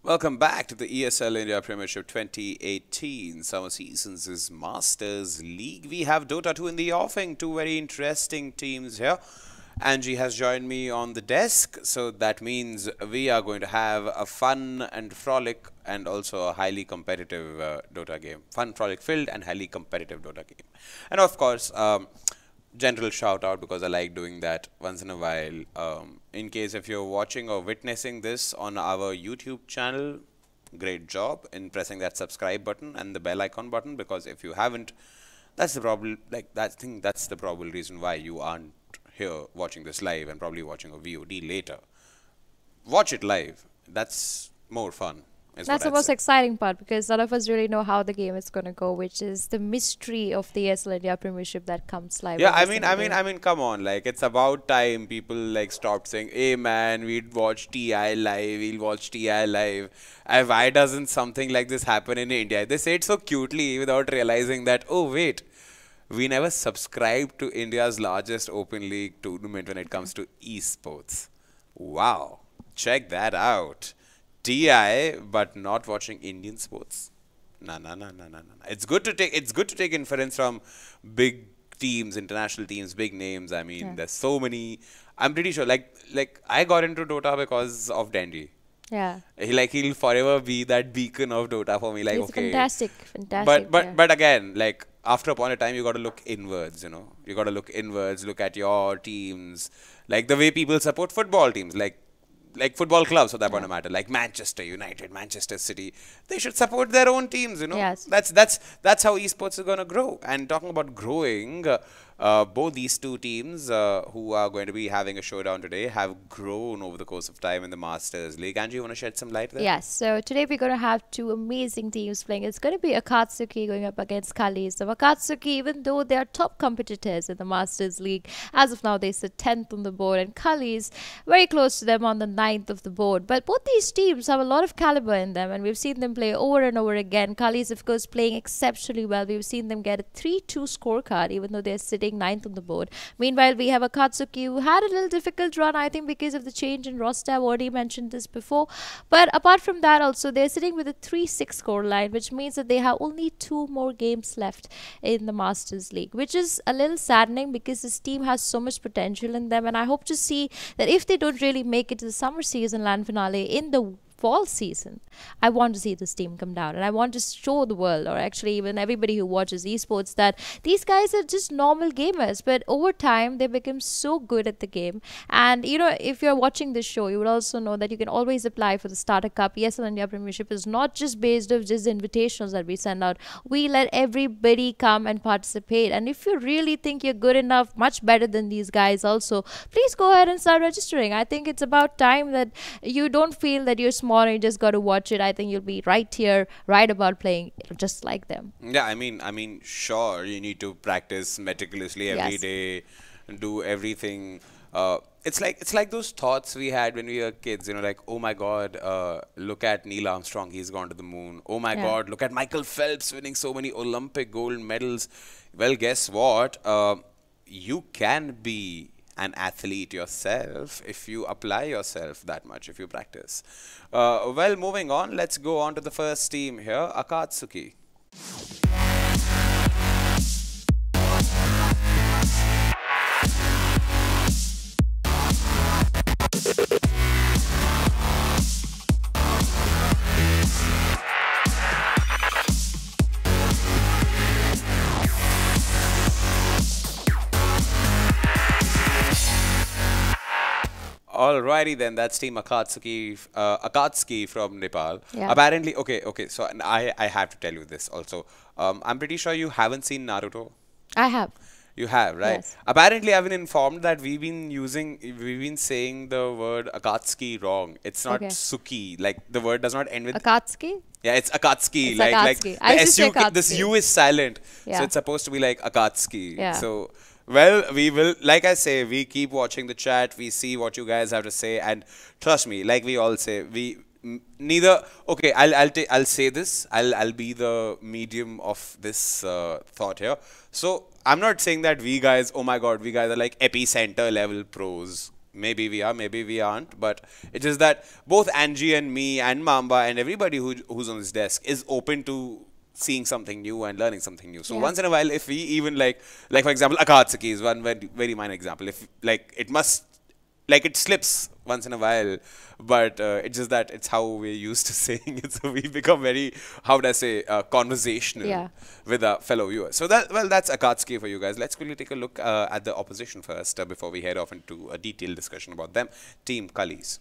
Welcome back to the ESL India Premiership 2018 Summer Seasons' Masters League. We have Dota 2 in the offing, two very interesting teams here. Angie has joined me on the desk, so that means we are going to have a fun and frolic and also a highly competitive Dota game. Fun, frolic filled and highly competitive Dota game. And of course, general shout out because I like doing that once in a while. In case if you're watching or witnessing this on our YouTube channel, great job in pressing that subscribe button and the bell icon button, because if you haven't, that's the problem. That's the probable reason why you aren't here watching this live and probably watching a VOD later. Watch it live. That's more fun. That's the most exciting part, because none of us really know how the game is going to go, which is the mystery of the ESL India Premiership that comes live. Yeah, I mean, come on, like it's about time people like stopped saying, "Hey man, we'd watch TI live, we'll watch TI live." Why doesn't something like this happen in India? They say it so cutely without realizing that, oh wait, we never subscribed to India's largest open league tournament when it comes to esports. Wow, check that out. TI, but not watching Indian sports. Nah. It's good to take inference from big teams, international teams, big names. I mean, there's so many. I'm pretty sure. Like I got into Dota because of Dandy. Yeah. He'll forever be that beacon of Dota for me. Like, he's okay, fantastic. But again, like after upon a time, you got to look inwards. You know, you got to look inwards. Look at your teams, like the way people support football teams, like football clubs for that point of matter, like Manchester United, Manchester City. They should support their own teams, you know. Yes. That's how esports is going to grow. And talking about growing, both these two teams who are going to be having a showdown today have grown over the course of time in the Masters League. Angie, you want to shed some light there? Yes, so today we're going to have two amazing teams playing. It's going to be Akatsuki going up against Cullies. So Akatsuki, even though they are top competitors in the Masters League, as of now they sit 10th on the board, and Cullies very close to them on the 9th of the board. But both these teams have a lot of caliber in them, and we've seen them play over and over again. Cullies, of course, playing exceptionally well. We've seen them get a 3-2 scorecard, even though they're sitting 9th on the board. Meanwhile, we have Akatsuki, who had a little difficult run, I think, because of the change in roster. I've already mentioned this before. But apart from that, also, they're sitting with a 3-6 score line, which means that they have only 2 more games left in the Masters League, which is a little saddening because this team has so much potential in them. And I hope to see that if they don't really make it to the summer season land finale in the fall season, I want to see this team come down, and I want to show the world, or actually even everybody who watches esports, that these guys are just normal gamers, but over time they become so good at the game. And you know, if you're watching this show, you will also know that you can always apply for the Starter Cup. ESL India Premiership is not just based on just invitations that we send out. We let everybody come and participate, and if you really think you're good enough, much better than these guys also, please go ahead and start registering. I think it's about time that you don't feel that you're small and you just got to watch it. I think you'll be right here, right about playing just like them. Yeah, I mean, sure, you need to practice meticulously every day, do everything. It's like those thoughts we had when we were kids, you know, like, oh my God, look at Neil Armstrong, he's gone to the moon. Oh my God, look at Michael Phelps winning so many Olympic gold medals. Well, guess what? You can be an athlete yourself if you apply yourself that much, if you practice. Well, moving on, let's go on to the first team here, Akatsuki. Alrighty then, that's team Akatsuki from Nepal. Yeah. Apparently, okay, so and I have to tell you this also. I'm pretty sure you haven't seen Naruto. I have. You have, right? Yes. Apparently, I've been informed that we've been saying the word Akatsuki wrong. It's not Suki. Like the word does not end with Akatsuki? Yeah, it's Akatsuki. It's like Akatsuki. I used to say Akatsuki. This U is silent. Yeah. So it's supposed to be like Akatsuki. Yeah. So well, we will, like I say, we keep watching the chat, we see what you guys have to say, and trust me, like we all say, neither, okay, I'll say this, I'll be the medium of this thought here. So I'm not saying that we guys, oh my God, we guys are like epicenter level pros. maybe we are, maybe we aren't, but it is that both Angie and me and Mamba and everybody who's on this desk is open to seeing something new and learning something new. So Yeah. once in a while, if we even like for example, Akatsuki is one very minor example. If like it must like it slips once in a while, but it's just that it's how we're used to saying it. So we become very, how would I say, conversational Yeah. with our fellow viewers. So that's Akatsuki for you guys. Let's quickly take a look at the opposition first before we head off into a detailed discussion about them. Team Cullies.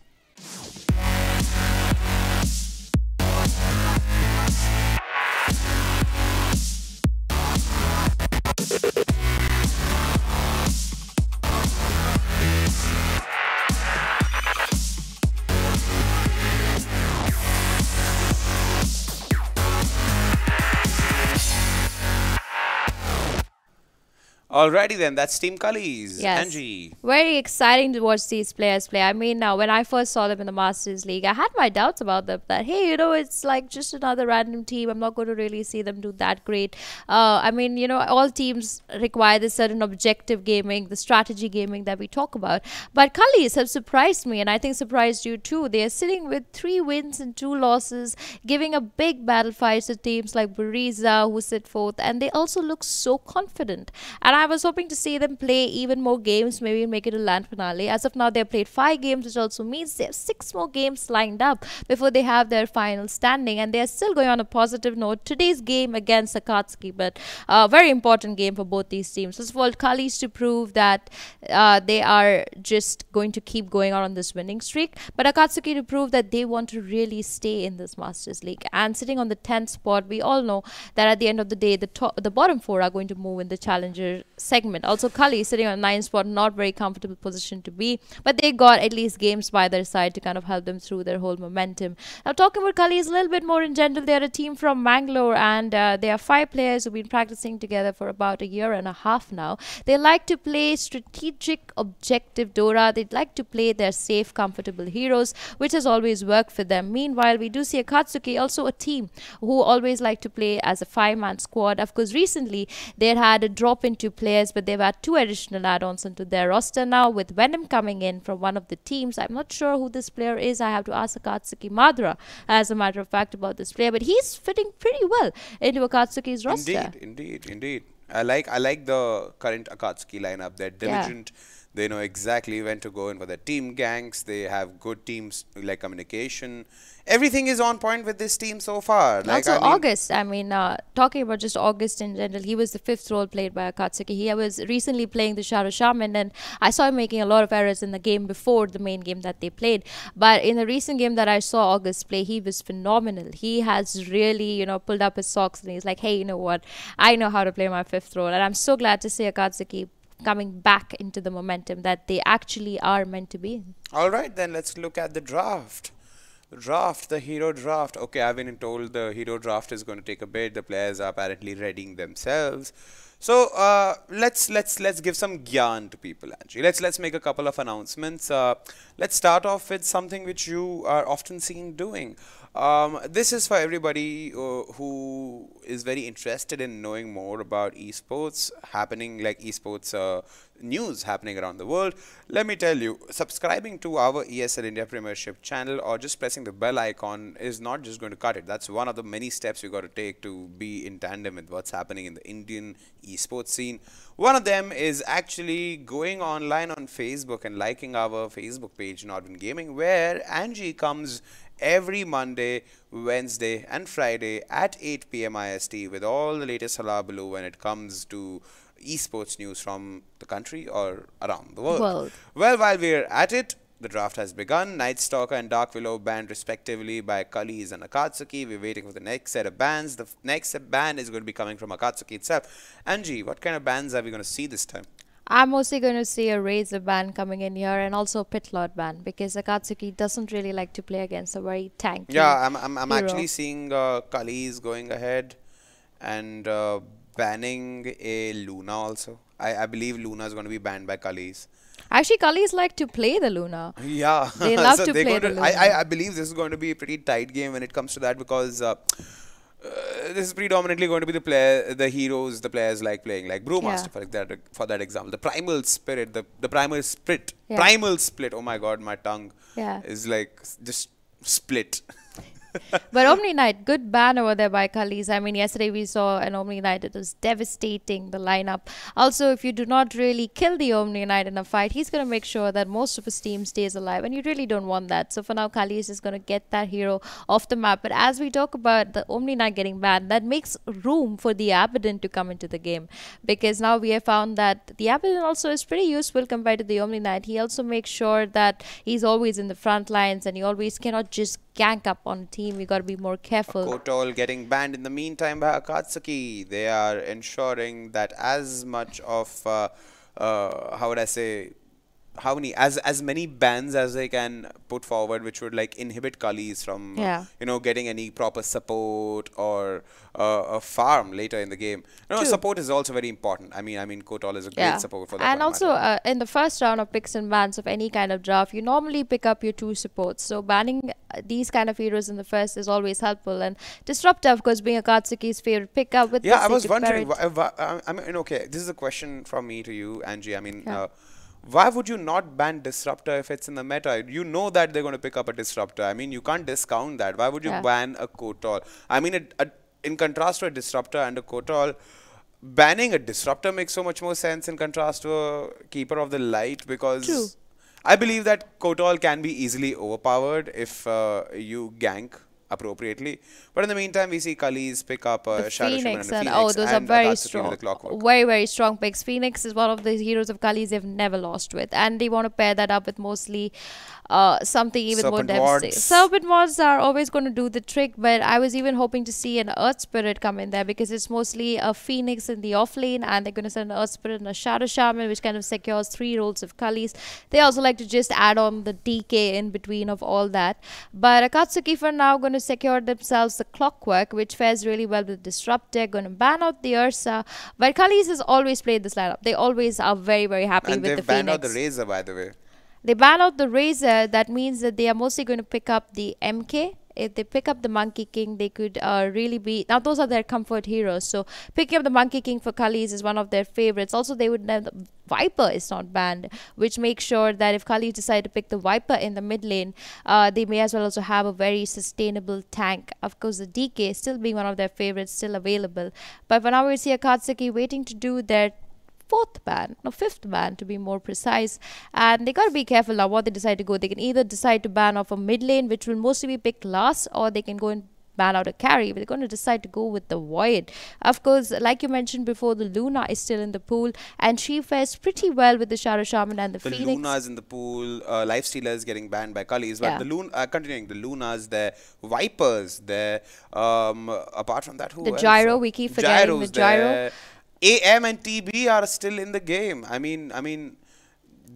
Alrighty then, that's Team Cullies. Yes. Angie. Very exciting to watch these players play. I mean, now when I first saw them in the Masters League, I had my doubts about them. That hey, it's like just another random team. I'm not going to really see them do that great. I mean, all teams require this certain objective gaming, the strategy gaming that we talk about. But Cullies have surprised me, and I think surprised you too. They are sitting with 3 wins and 2 losses, giving a big battle fight to teams like Buriza, who sit fourth, and they also look so confident. And I was hoping to see them play even more games, maybe make it a land finale. As of now, they've played 5 games, which also means they have 6 more games lined up before they have their final standing. And they are still going on a positive note. Today's game against Akatsuki, but a very important game for both these teams. First of all, Cullies to prove that they are just going to keep going on this winning streak, but Akatsuki to prove that they want to really stay in this Masters League. And sitting on the 10th spot, we all know that at the end of the day, the bottom 4 are going to move in the Challenger segment. Also, Cullies sitting on 9th spot, not very comfortable position to be, but they got at least games by their side to kind of help them through their whole momentum. Now, talking about Cullies a little bit more in general, they are a team from Mangalore, and they are 5 players who've been practicing together for about a year and a half now. They like to play strategic, objective DOTA. They'd like to play their safe, comfortable heroes, which has always worked for them. Meanwhile, we do see Akatsuki, also a team who always like to play as a 5-man squad. Of course, recently they had a drop into players, but they've had 2 additional add-ons into their roster now, with Venom coming in from one of the teams. I'm not sure who this player is. I have to ask Akatsuki Madra, as a matter of fact, about this player, but he's fitting pretty well into Akatsuki's roster. Indeed. I like the current Akatsuki lineup. They're diligent. Yeah. They know exactly when to go in for their team ganks. They have good teams like communication. Everything is on point with this team so far. Also, August. I mean, talking about just August in general, he was the 5th role played by Akatsuki. He was recently playing the Shadow Shaman, and I saw him making a lot of errors in the game before the main game that they played. But in the recent game that I saw August play, he was phenomenal. He has really, pulled up his socks, and he's like, hey, you know what? I know how to play my 5th role. And I'm so glad to see Akatsuki coming back into the momentum that they actually are meant to be in. All right, then let's look at the draft. The hero draft. Okay, I've been told the hero draft is going to take a bit. The players are apparently readying themselves. So let's give some gyan to people, Angie. Let's make a couple of announcements. Let's start off with something which you are often seen doing. This is for everybody who is very interested in knowing more about esports happening, like esports news happening around the world. Let me tell you, subscribing to our ESL India Premiership channel or just pressing the bell icon is not just going to cut it. That's one of the many steps you got to take to be in tandem with what's happening in the Indian esports scene. One of them is actually going online on Facebook and liking our Facebook page, Nordin Gaming, where Angie comes every Monday, Wednesday and Friday at 8 p.m. IST with all the latest hullabaloo when it comes to esports news from the country or around the world. Well, while we're at it, the draft has begun. Night Stalker and Dark Willow banned respectively by Cullies and Akatsuki. We're waiting for the next set of bans. The next ban is going to be coming from Akatsuki itself. Angie, what kind of bans are we going to see this time? I'm mostly going to see a Razor ban coming in here, and also a Pit Lord ban, because Akatsuki doesn't really like to play against a very tanky Yeah, I'm hero. actually seeing Cullies going ahead and banning a Luna also. I believe Luna is going to be banned by Cullies. Actually, Cullies like to play the Luna. Yeah. They love to play the Luna. I believe this is going to be a pretty tight game when it comes to that, because This is predominantly going to be the heroes, the players like playing, like Yeah. Brewmaster for that example. The primal spirit, the primal split, Yeah. primal split. Oh my God, my tongue Yeah. is like just split. But Omni Knight, good ban over there by Cullies. I mean, yesterday we saw an Omni Knight. It was devastating, the lineup. Also, if you do not really kill the Omni Knight in a fight, he's going to make sure that most of his team stays alive. And you really don't want that. So for now, Cullies is going to get that hero off the map. But as we talk about the Omni Knight getting banned, that makes room for the Abaddon to come into the game. Because now we have found that the Abaddon also is pretty useful compared to the Omni Knight. He also makes sure that he's always in the front lines and he always cannot just gank up on a team. You got to be more careful. Kotol getting banned in the meantime by Akatsuki. They are ensuring that as much of how would I say, as many bans as they can put forward, which would like inhibit Cullies from Yeah. getting any proper support or a farm later in the game. True. Support is also very important. I mean Kotol is a great support for that. And also, in the first round of picks and bans of any kind of draft, you normally pick up your two supports. So banning these kind of heroes in the first is always helpful. And Disruptor, of course, being Akatsuki's favorite pickup. With Yeah, this, I they was could wondering. pair it. I mean, okay, this is a question from me to you, Angie. I mean, Yeah. why would you not ban Disruptor if it's in the meta? You know that they're going to pick up a Disruptor. I mean, you can't discount that. Why would you Yeah. ban a Kotol? I mean, in contrast to a Disruptor and a Kotol, banning a Disruptor makes so much more sense in contrast to a Keeper of the Light, because True. I believe that Kotol can be easily overpowered if you gank appropriately. But in the meantime, we see Cullies pick up The a Shadow Shaman Phoenix and a and Phoenix those are and very Akatsuki with strong, a Clockwork. very strong picks. Phoenix is one of the heroes of Cullies they've never lost with, and they want to pair that up with mostly something even more Serpent devastating. wards. Serpent wards are always going to do the trick, but I was even hoping to see an Earth Spirit come in there because it's mostly a Phoenix in the off lane, and they're going to send an Earth Spirit and a Shadow Shaman, which kind of secures 3 rolls of Cullies. They also like to just add on the DK in between of all that. But Akatsuki for now going to secure themselves the Clockwork, which fares really well with Disruptor. Going to ban out the Ursa. But Cullies has always played this lineup. They always are very happy And with the they've banned out Phoenix. the Razor, by the way. They ban out the Razor. That means that they are mostly going to pick up the MK. If they pick up the Monkey King, they could really be... Now, those are their comfort heroes. So, picking up the Monkey King for Cullies is one of their favorites. Also, they would... The Viper is not banned, which makes sure that if Cullies decide to pick the Viper in the mid lane, they may as well also have a very sustainable tank. Of course, the DK still being one of their favorites, still available. But for now, we see Akatsuki waiting to do their fifth ban to be more precise, and they got to be careful now what they decide to go. They can either decide to ban off a mid lane, which will mostly be picked last, or they can go and ban out a carry, but they're going to decide to go with the Void. Of course, like you mentioned before, the Luna is still in the pool, and she fares pretty well with the Shadow Shaman and the The Phoenix. Lunas in the pool, Lifestealer is getting banned by Cullies, but Yeah. continuing, the Lunas, the Vipers, the apart from that, who The else? Gyro, we keep forgetting the Gyros Gyro. there. AM and TB are still in the game. I mean,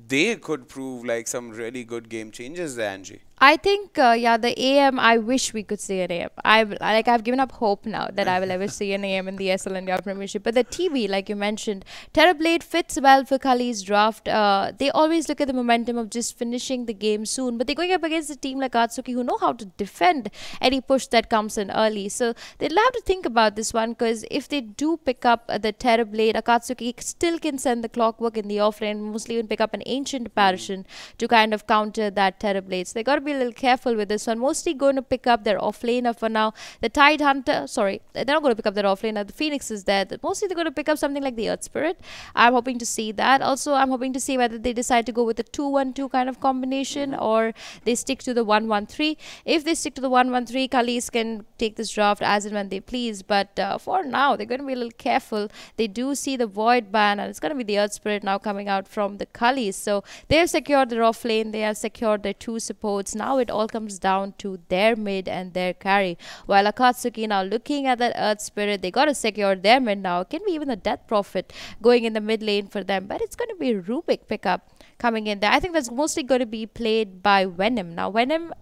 they could prove like some really good game changers there, Angie. I think, the AM, I wish we could see an AM. I've given up hope now that I will ever see an AM in the ESL India Premiership. But the TB, like you mentioned, Terrorblade fits well for Cullies' draft. They always look at the momentum of just finishing the game soon. But they're going up against a team like Akatsuki who know how to defend any push that comes in early. So they'll have to think about this one, because if they do pick up the Terrorblade, Akatsuki still can send the Clockwork in the offlane, mostly even pick up an Ancient Apparition to kind of counter that Terrorblade. So they got to be a little careful with this one. Mostly going to pick up their offlaner for now. The Tide Hunter, sorry, they're not going to pick up their offlaner. The Phoenix is there. Mostly they're going to pick up something like the Earth Spirit. I'm hoping to see that. Also, I'm hoping to see whether they decide to go with a 2-1-2 kind of combination or they stick to the 1-1-3. If they stick to the 1-1-3, Cullies can take this draft as and when they please. But for now, they're going to be a little careful. They do see the Void ban, and it's going to be the Earth Spirit now coming out from the Cullies. So they have secured their offlane. They have secured their 2 supports. Now it all comes down to their mid and their carry. While Akatsuki now looking at that Earth Spirit, they got to secure their mid now. It can be even a Death Prophet going in the mid lane for them. But it's going to be a Rubik pickup coming in there. I think that's mostly going to be played by Venom. Now, Venom...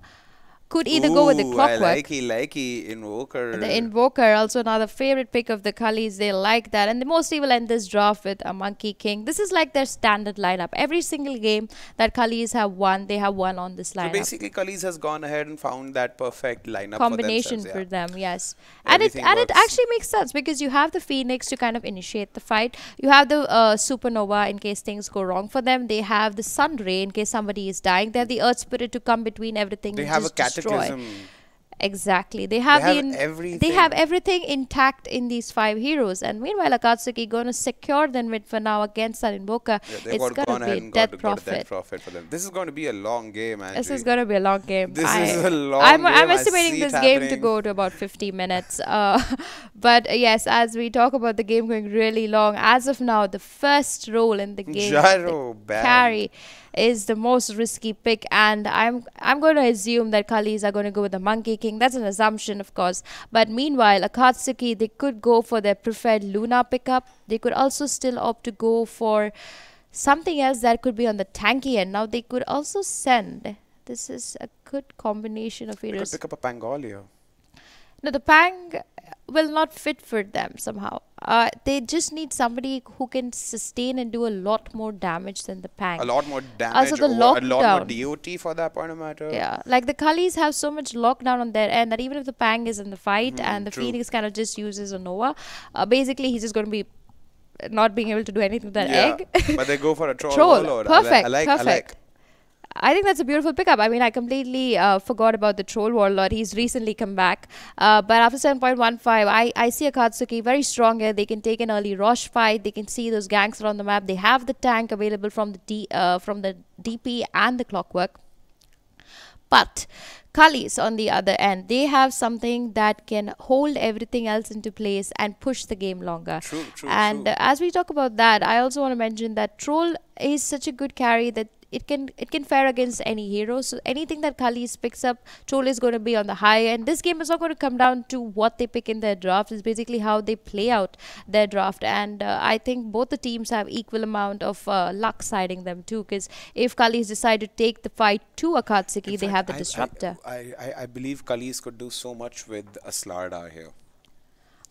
could either go with the Ooh, I Clockwork. likey Invoker. The Invoker, also another favorite pick of the Cullies. They like that. And they mostly will end this draft with a Monkey King. This is like their standard lineup. Every single game that Cullies have won, they have won on this So lineup. basically, Cullies has gone ahead and found that perfect lineup Combination for for themselves. them, yes. And Everything it works. actually makes sense because you have the Phoenix to kind of initiate the fight. You have the Supernova in case things go wrong for them. They have the Sun Ray in case somebody is dying. They have the Earth Spirit to come between everything They and have a just destroy. catechism. Exactly. They have everything. they have everything intact in these 5 heroes. And meanwhile, Akatsuki going to secure the mid for now against that Invoker. Yeah, they've It's got going gone to ahead be a and death got a profit. death profit for them. This is going to be a long game, Angie. This is going to be a long game. This is a long I'm game. I estimating see this it game to happening. go to about 50 minutes. But yes, as we talk about the game going really long, as of now, the first role in the game, Gyro the banned. carry, is the most risky pick, and I'm going to assume that Cullies are going to go with the Monkey King. That's an assumption, of course. But meanwhile, Akatsuki, they could go for their preferred Luna pickup. They could also still opt to go for something else that could be on the tanky end. Now they could also send. This is a good combination of We could heroes. pick up a Pangolia. No, the Pang will not fit for them somehow. They just need somebody who can sustain and do a lot more damage than the Pang. A lot more damage. Also the a lot more lockdown. DOT for that point of matter. Yeah, like the Cullies have so much lockdown on their end that even if the Pang is in the fight and the true. Phoenix kind of just uses a Nova, basically he's just going to be not being able to do anything with that Yeah, egg. but they go for a troll. Troll. warlord. Perfect. I like. Perfect. I think that's a beautiful pickup. I mean, I completely forgot about the Troll Warlord. He's recently come back. But after 7.15, I see Akatsuki very strong here. They can take an early Roche fight. They can see those gangs around the map. They have the tank available from the DP and the Clockwork. But Cullies, on the other end, they have something that can hold everything else into place and push the game longer. True, true, And true. as we talk about that, I also want to mention that Troll is such a good carry that it can fare against any hero. So anything that Cullies picks up, Troll is going to be on the high end. This game is not going to come down to what they pick in their draft. It's basically how they play out their draft. And I think both the teams have equal amount of luck siding them too. Because if Cullies decide to take the fight to Akatsuki, they have the Disruptor. I believe Cullies could do so much with a Slardar here.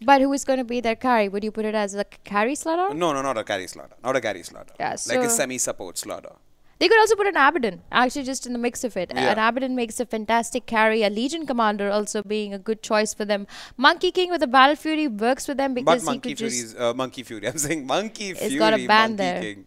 But who is going to be their carry? Would you put it as a carry Slardar? No, not a carry Slardar. Not a carry Slardar. Yeah, like a so- semi-support Slardar. They could also put an Abaddon, actually, just in the mix of it. Yeah. An Abaddon makes a fantastic carry. A Legion Commander also being a good choice for them. Monkey King with a Battle Fury works for them But because he Monkey could Fury just... is Monkey Fury. I'm saying Monkey It's Fury. got a ban Monkey there. King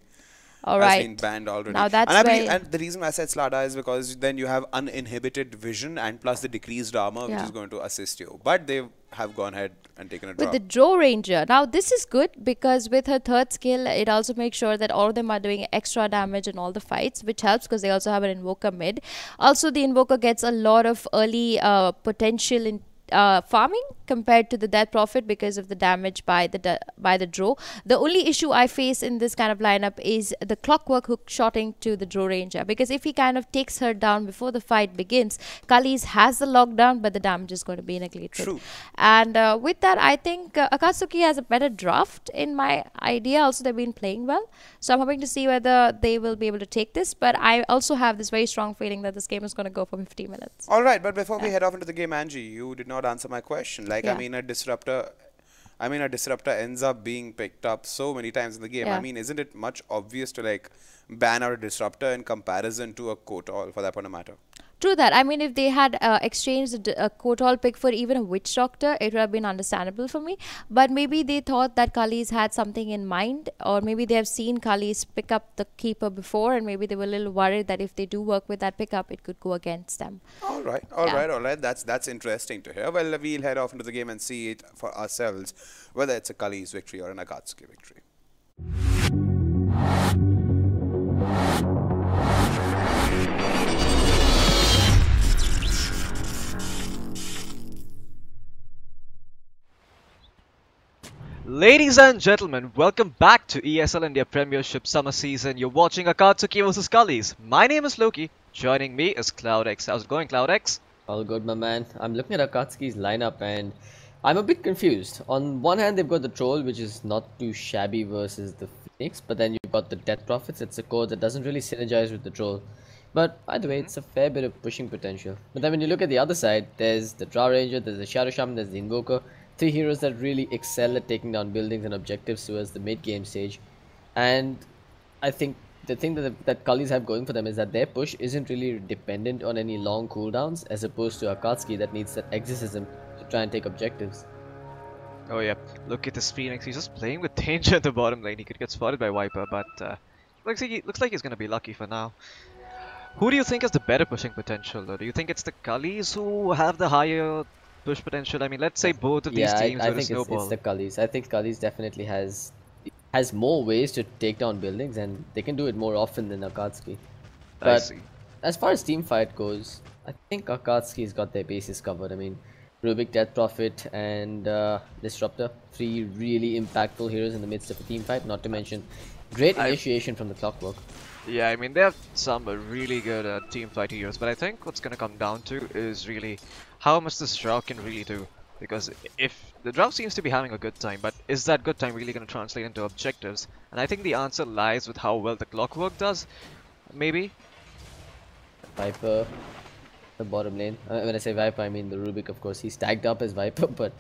All has right. been banned already. Now that's and I believe, why- and the reason I said Slardar is because then you have uninhibited vision and plus the decreased armor, which Yeah. is going to assist you. But they have gone ahead and taken a With drop. the Drow Ranger. Now, this is good because with her third skill, it also makes sure that all of them are doing extra damage in all the fights, which helps because they also have an Invoker mid. Also, the Invoker gets a lot of early potential in farming compared to the Death Prophet because of the damage by the Drow. The only issue I face in this kind of lineup is the Clockwork hook shotting to the Drow Ranger, because if he kind of takes her down before the fight begins, Cullies has the lockdown, but the damage is going to be neglected. True. And with that, I think Akatsuki has a better draft in my idea. Also, they've been playing well, so I'm hoping to see whether they will be able to take this. But I also have this very strong feeling that this game is going to go for 50 minutes. All right, but before we head off into the game, Angie, you did not answer my question. Like, Yeah. a disruptor ends up being picked up so many times in the game. Yeah. I mean, isn't it much obvious to like ban out a disruptor in comparison to a Kotal for that point of matter? True that. I mean, if they had exchanged a Kotal pick for even a Witch Doctor, it would have been understandable for me. But maybe they thought that Cullies had something in mind, or maybe they have seen Cullies pick up the Keeper before, and maybe they were a little worried that if they do work with that pickup, it could go against them. All right. That's interesting to hear. Well, we'll head off into the game and see it for ourselves, whether it's a Cullies victory or an Akatsuki victory. Ladies and gentlemen, welcome back to ESL India Premiership Summer Season. You're watching Akatsuki vs Cullies. My name is Loki. Joining me is CloudX. How's it going, CloudX? All good, my man. I'm looking at Akatsuki's lineup and I'm a bit confused. On one hand, they've got the Troll, which is not too shabby versus the Phoenix, but then you've got the Death Prophets. It's a core that doesn't really synergize with the Troll. But either way, it's a fair bit of pushing potential. But then when you look at the other side, there's the Drow Ranger, there's the Shadow Shaman, there's the Invoker. Three heroes that really excel at taking down buildings and objectives towards the mid-game stage. And I think the thing that Cullies have going for them is that their push isn't really dependent on any long cooldowns, as opposed to Akatsuki that needs that exorcism to try and take objectives. Oh yeah, look at this Phoenix. He's just playing with danger at the bottom lane. He could get spotted by Viper, but looks like he's gonna be lucky for now. Who do you think has the better pushing potential, though? Do you think it's the Cullies who have the higher push potential? I mean, let's say both of these teams I were to think snowball. it's the Cullies. I think Cullies definitely has more ways to take down buildings, and they can do it more often than Akatsuki. I But see. as far as team fight goes, I think Akatsuki's got their bases covered. I mean, Rubik, Death Prophet, and Disruptor, three really impactful heroes in the midst of a team fight. Not to mention, great initiation from the Clockwork. Yeah, I mean, they have some really good team fight heroes, but I think what's gonna come down to is really how much this Drow can really do. Because if the Drow seems to be having a good time, but is that good time really gonna translate into objectives? And I think the answer lies with how well the Clockwork does, maybe. Viper, the bottom lane. When I say Viper, I mean the Rubik, of course. He's tagged up as Viper, but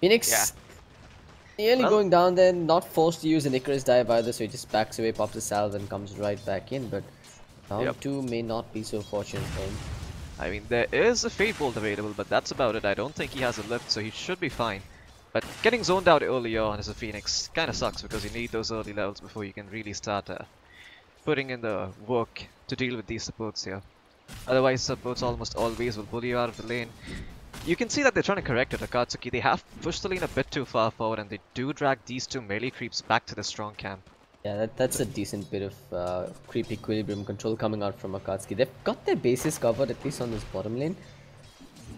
Phoenix nearly going down there, not forced to use an Icarus dive either, so he just backs away, pops a salve, and comes right back in. But round 2 may not be so fortunate for him. I mean, there is a Fate Bolt available, but that's about it. I don't think he has a lift, so he should be fine. But getting zoned out early on as a Phoenix kind of sucks because you need those early levels before you can really start putting in the work to deal with these supports here. Otherwise, supports almost always will pull you out of the lane. You can see that they're trying to correct it. Akatsuki, they have pushed the lane a bit too far forward, and they do drag these two melee creeps back to the strong camp. Yeah, that's a decent bit of creep equilibrium control coming out from Akatsuki. They've got their bases covered, at least on this bottom lane.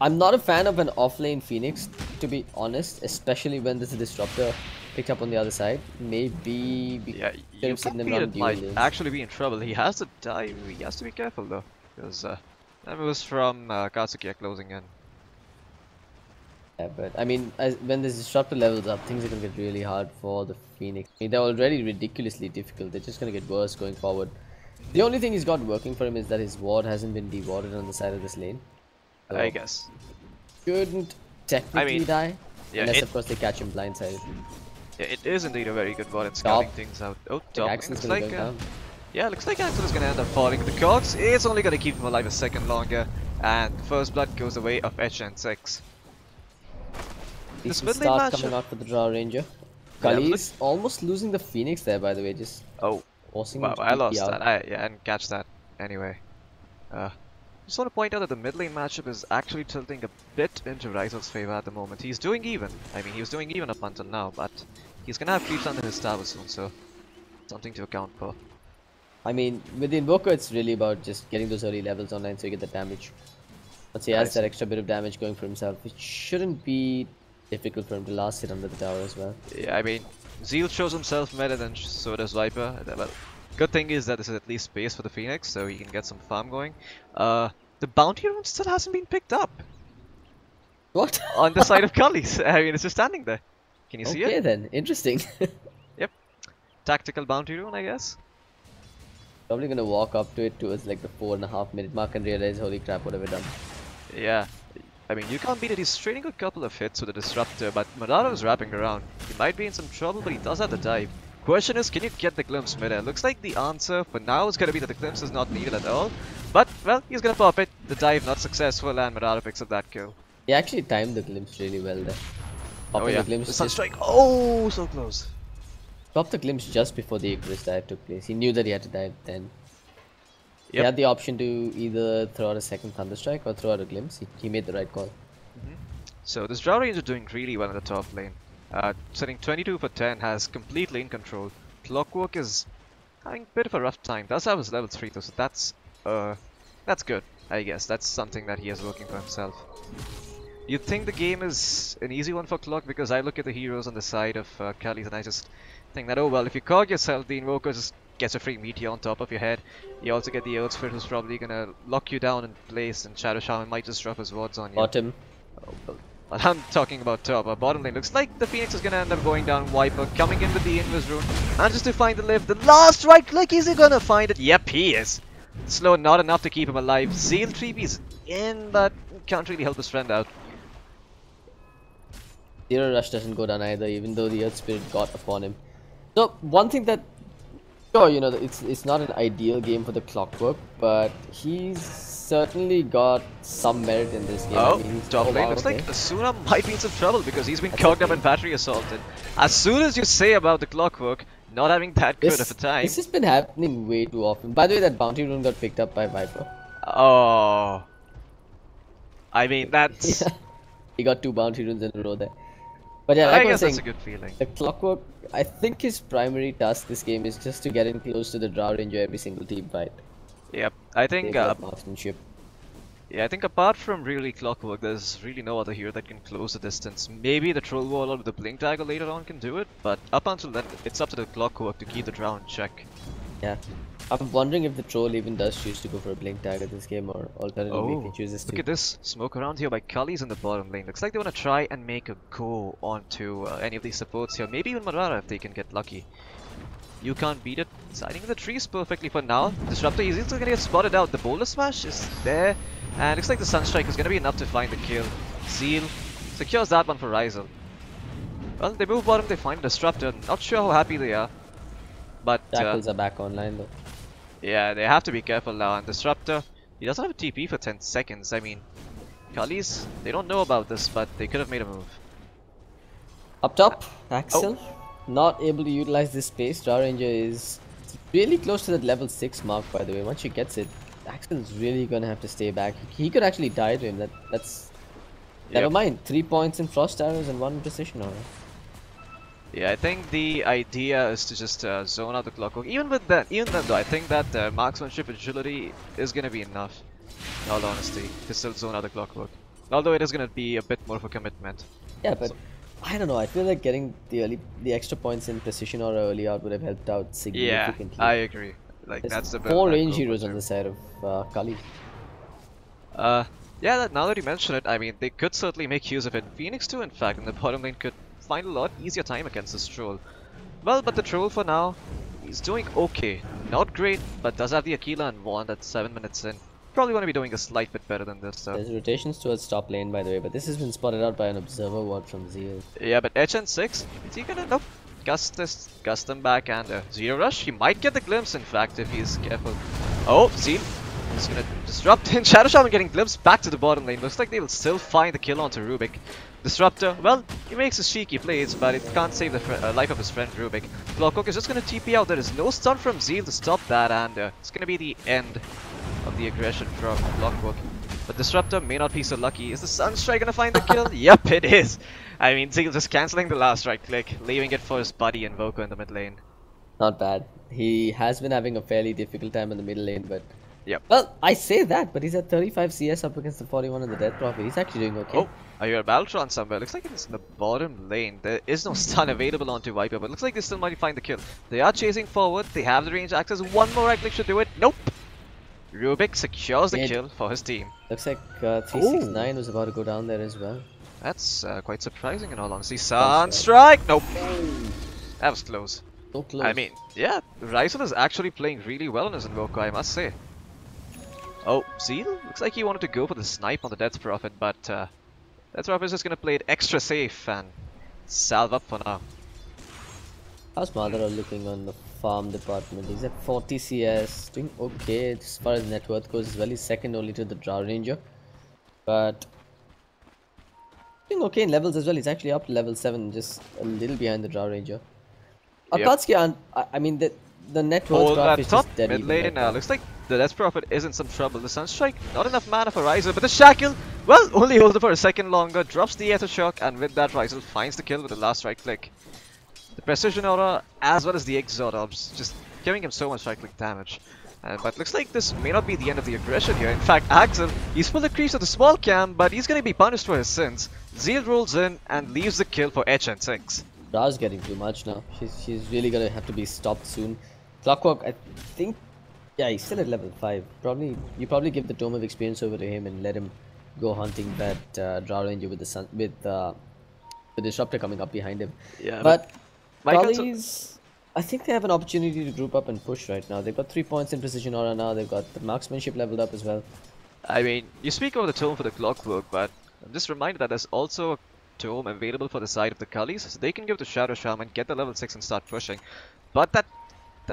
I'm not a fan of an off-lane Phoenix, to be honest, especially when there's a Disruptor picked up on the other side. Maybe Yeah, they're you sitting think them around it dual might lanes. actually be in trouble. He has to dive. He has to be careful though, because that was from Akatsuki closing in. Yeah, but I mean, when this Disruptor levels up, things are gonna get really hard for the Phoenix. I mean, they're already ridiculously difficult. They're just gonna get worse going forward. The only thing he's got working for him is that his ward hasn't been dewarded on the side of this lane. So I guess. shouldn't technically die, Yeah, unless it, of course they catch him blindsided. yeah, it is indeed a very good ward at scouting Top. things out. Oh, Like, top. Axon's Looks gonna like go down. yeah, looks like Axel is gonna end up falling. The cogs. It's only gonna keep him alive a second longer, and first blood goes the way of Etch and 6. This Decent mid lane start matchup. coming out for the Drow Ranger. Yeah, Cullies almost losing the Phoenix there, by the way, just Oh, forcing wow, him to I lost TP out. that. I didn't catch that. Anyway, just want to point out that the mid lane matchup is actually tilting a bit into Ryzel's favor at the moment. He's doing even. I mean, he was doing even up until now, but he's gonna have creeps under his tower soon, so something to account for. I mean, with the Invoker, it's really about just getting those early levels online so you get the damage. Once he has that extra bit of damage going for himself, it shouldn't be difficult for him to last hit under the tower as well. Yeah, I mean, Zeal shows himself meta, then so does Viper. Well, good thing is that this is at least space for the Phoenix, so he can get some farm going. The bounty rune still hasn't been picked up What? on the side of Cullies. I mean, it's just standing there. Can you see Okay it? then, interesting. Yep. Tactical bounty rune, I guess. Probably gonna walk up to it towards like the 4.5 minute mark and realize, holy crap, what have I done? Yeah. I mean, you can't beat it. He's trading a couple of hits with the Disruptor, but Madaro's wrapping around. He might be in some trouble, but he does have the dive. Question is, can you get the glimpse mid-air? Looks like the answer for now is gonna be that the glimpse is not needed at all. But, well, he's gonna pop it. The dive not successful, and Madaro picks up that kill. He actually timed the glimpse really well there. Oh Popping yeah, the glimpse the just, Sunstrike. Oh, so close. popped the glimpse just before the Icarus dive took place. He knew that he had to dive then. He Yep. had the option to either throw out a second Thunderstrike or throw out a glimpse. He made the right call. So this Drow Ranger doing really well in the top lane. Sitting 22 for 10, has complete lane control. Clockwork is having a bit of a rough time. Does have his level 3 though, so that's good, I guess. That's something that he has working for himself. You think the game is an easy one for Clock? Because I look at the heroes on the side of Cullies and I just think that, oh well, if you cog yourself, the Invoker just gets a free meteor on top of your head. You also get the Earth Spirit who's probably gonna lock you down in place, and Shadow Shaman might just drop his wards on you. Bottom. Oh, well, I'm talking about top. Bottom lane looks like the Phoenix is gonna end up going down. Viper coming in with the Invis rune, manages to find the lift. The last right click, is he gonna find it? Yep, he is. Slow, not enough to keep him alive. Zeal 3B's in, but can't really help his friend out. Zero Rush doesn't go down either, even though the Earth Spirit got upon him. So one thing that, sure, you know, it's not an ideal game for the Clockwork, but he's certainly got some merit in this game. Oh, I mean, top lane looks like Asuna might be in some trouble because he's been cogged up and battery assaulted. As soon as you say about the Clockwork not having that good of a time. This has been happening way too often. By the way, that bounty rune got picked up by Viper. Oh, I mean that's. He got 2 bounty runes in a row there. But yeah, I like I was guess saying, that's a good feeling. the Clockwork, I think his primary task this game is just to get in close to the Drow Ranger every single team fight. Yep, I think. Take that marksmanship. Yeah, I think apart from really Clockwork, there's really no other hero that can close the distance. Maybe the Troll Wall or the Blink Dagger later on can do it, but up until then, it's up to the Clockwork to keep the Drow in check. Yeah. I'm wondering if the Troll even does choose to go for a Blink Dagger this game, or alternatively if he chooses to. Look at this smoke around here by Cullies in the bottom lane. Looks like they want to try and make a go onto any of these supports here. Maybe even Marara if they can get lucky. You can't beat it. It's hiding in the trees perfectly for now. Disruptor is still gonna get spotted out. The Boulder Smash is there. And looks like the Sunstrike is gonna be enough to find the kill. Zeal secures that one for Ryzel. Well, they move bottom, they find Disruptor. Not sure how happy they are. But Jackals are back online though. yeah, they have to be careful now. And Disruptor, he doesn't have a TP for 10 seconds. I mean, Cullies, they don't know about this, but they could have made a move. Up top, Axel, not able to utilize this space. Drow Ranger is really close to that level 6 mark, by the way. Once she gets it, Axel's really gonna have to stay back. He could actually die to him. That's never mind. 3 points in Frost Arrows and 1 Precision Aura. Yeah, I think the idea is to just zone out the Clockwork. Even then though, I think that marksmanship agility is gonna be enough. In all honesty, to still zone out the Clockwork. Although it is gonna be a bit more of a commitment. Yeah, but I don't know. I feel like getting the extra points in Precision Aura early out would have helped out significantly. Yeah, I agree. Like There's that's the 4 range heroes on the side of Cullies. Yeah, now that you mention it, I mean, they could certainly make use of it. Phoenix too, in fact, in the bottom lane could find a lot easier time against this Troll. Well, but the Troll for now, he's doing okay. Not great, but does have the Aquila and Wand at 7 minutes in. Probably want to be doing a slight bit better than this though. There's rotations towards top lane, by the way, but this has been spotted out by an observer ward from Zeal. Yeah, but HN6, is he gonna, nope, gust them back and Zero Rush, he might get the glimpse in fact if he's careful. Oh, Zeal, he's gonna disrupt in Shadow Shaman getting glimpsed back to the bottom lane. Looks like they will still find the kill onto Rubik. Disruptor, well, he makes his cheeky plays, but it can't save the life of his friend Rubik. Clockwork is just gonna TP out, there is no stun from Zeal to stop that, and it's gonna be the end of the aggression from Clockwork. But Disruptor may not be so lucky. Is the Sunstrike gonna find the kill? Yep, it is! I mean, Zeal just cancelling the last right click, leaving it for his buddy Invoker in the mid lane. Not bad. He has been having a fairly difficult time in the middle lane, but... Yep. Well, I say that, but he's at 35 CS up against the 41 in the Death Prophet. He's actually doing okay. Oh, I hear a Battletron somewhere. Looks like it's in the bottom lane. There is no stun available onto Viper, but looks like they still might find the kill. They are chasing forward. They have the range access. One more right click should do it. Nope. Rubik secures the kill for his team. Looks like 369 was about to go down there as well. That's quite surprising in all honesty. Sunstrike! Nope. That was close. So close. I mean, yeah, Ryzel is actually playing really well on his Invoker, I must say. Oh, Zeal? Looks like he wanted to go for the snipe on the Death Prophet, but Death Prophet is just gonna play it extra safe and salve up for now. How's Madara looking on the farm department? He's at 40 CS, doing okay as far as net worth goes as well. He's second only to the Drow Ranger, but doing okay in levels as well. He's actually up to level 7, just a little behind the Drow Ranger. Akatsuki, I mean, the net worth graph is top just dead mid even lane, right now. looks like the Death Prophet is in some trouble. The Sunstrike, not enough mana for Ryzel, but the Shackle, well, only holds it for a second longer, drops the Aether Shock, and with that Ryzel finds the kill with the last right click. The Precision Aura, as well as the Exort Orbs, just giving him so much right click damage. But looks like this may not be the end of the aggression here. In fact, Axel, he's full of creeps at the small camp, but he's gonna be punished for his sins. Zeal rolls in and leaves the kill for HN6. Ra's getting too much now. She's really gonna have to be stopped soon. Clockwork, I think, yeah, he's still at level 5. You probably give the Tome of Experience over to him and let him go hunting that Drow Ranger with the Disruptor coming up behind him. Yeah, but my Cullies, I think they have an opportunity to group up and push right now. They've got 3 points in precision aura now. They've got the marksmanship leveled up as well. I mean, you speak of the tome for the clockwork, but I'm just reminded that there's also a tome available for the side of the Cullies, so they can give the Shadow Shaman, get the level 6 and start pushing. But that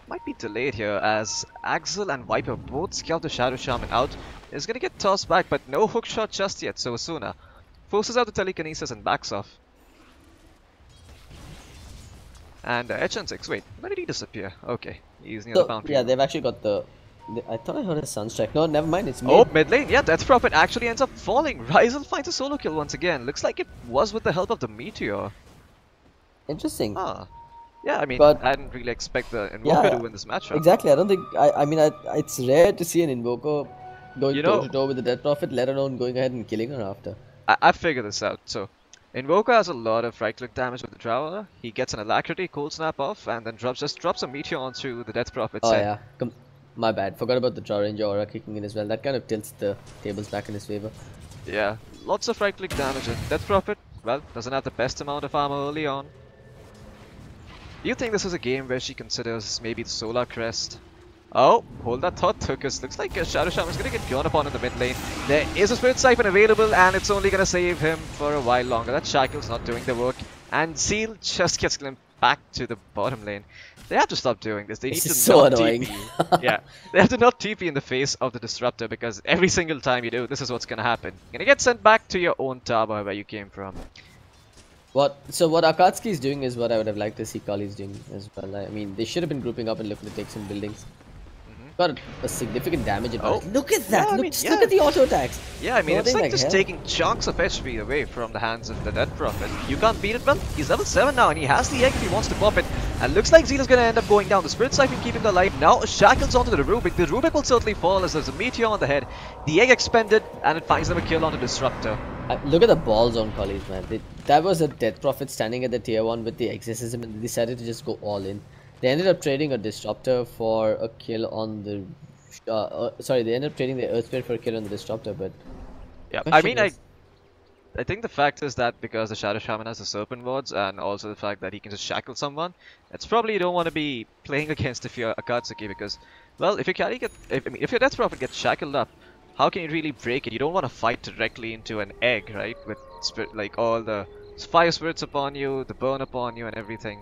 might be delayed here, as Axel and Viper both scout the Shadow Shaman out. Is gonna get tossed back, but no hook shot just yet, so Asuna forces out the telekinesis and backs off. And HN6, wait, where did he disappear? Okay, he's near the boundary. Yeah, they've actually got the... I thought I heard a Sunstrike. No, never mind, it's mid. Oh, mid lane, yeah, Death Prophet actually ends up falling. Ryzel finds a solo kill once again. Looks like it was with the help of the Meteor. Interesting. Ah. Yeah, I mean, But- I didn't really expect the Invoker to win this matchup. Exactly, I don't think... I mean, it's rare to see an Invoker going You know- toe-to-toe with the Death Prophet, let alone going ahead and killing her after. I figured this out. So, Invoker has a lot of right-click damage with the Traveler. He gets an Alacrity, Cold Snap off, and then drops a Meteor onto the Death Prophet's Oh head. yeah, my bad. Forgot about the Draw Ranger aura kicking in as well. That kind of tilts the tables back in his favor. Yeah, lots of right-click damage. And Death Prophet, well, doesn't have the best amount of armor early on. Do you think this is a game where she considers maybe the Solar Crest? Oh, hold that thought, Tukus. Looks like Shadow Shaman is going to get gone upon in the mid lane. There is a Spirit Siphon available, and it's only going to save him for a while longer. That Shackle's not doing the work, and Zeal just gets glimpsed back to the bottom lane. They have to stop doing this. They need This to is so not annoying. TP. Yeah, they have to not TP in the face of the Disruptor, because every single time you do, this is what's going to happen. You're going to get sent back to your own tower where you came from. So what Akatsuki is doing is what I would have liked to see Cullies doing as well. I mean, they should have been grouping up and looking to take some buildings. Got a significant damage advantage. Oh. Look at that! Yeah, I look, mean, just yeah. look at the auto attacks. Yeah, I mean, it's Floating like just hell. taking chunks of HP away from the hands of the Death Prophet. You can't beat it, well, he's level 7 now, and he has the egg if he wants to pop it. And looks like Zeal is going to end up going down. The Spirit Siphon keeping her alive. Now Shackles onto the Rubik. The Rubik will certainly fall as there's a Meteor on the head. The egg expended, and it finds them a kill on the Disruptor. Look at the balls on Cullies, man. That was a Death Prophet standing at the tier 1 with the exorcism, and they decided to just go all in. They ended up trading a Disruptor for a kill on the... sorry, they ended up trading the Earth Spirit for a kill on the Disruptor, but... Yeah, I question mean, is- I think the fact is that because the Shadow Shaman has the Serpent Wards, and also the fact that he can just shackle someone, it's probably you don't want to be playing against if you're Akatsuki, because, well, if your Death Prophet gets shackled up, how can you really break it? You don't want to fight directly into an egg, right? With like all the fire spirits upon you, the burn upon you, and everything.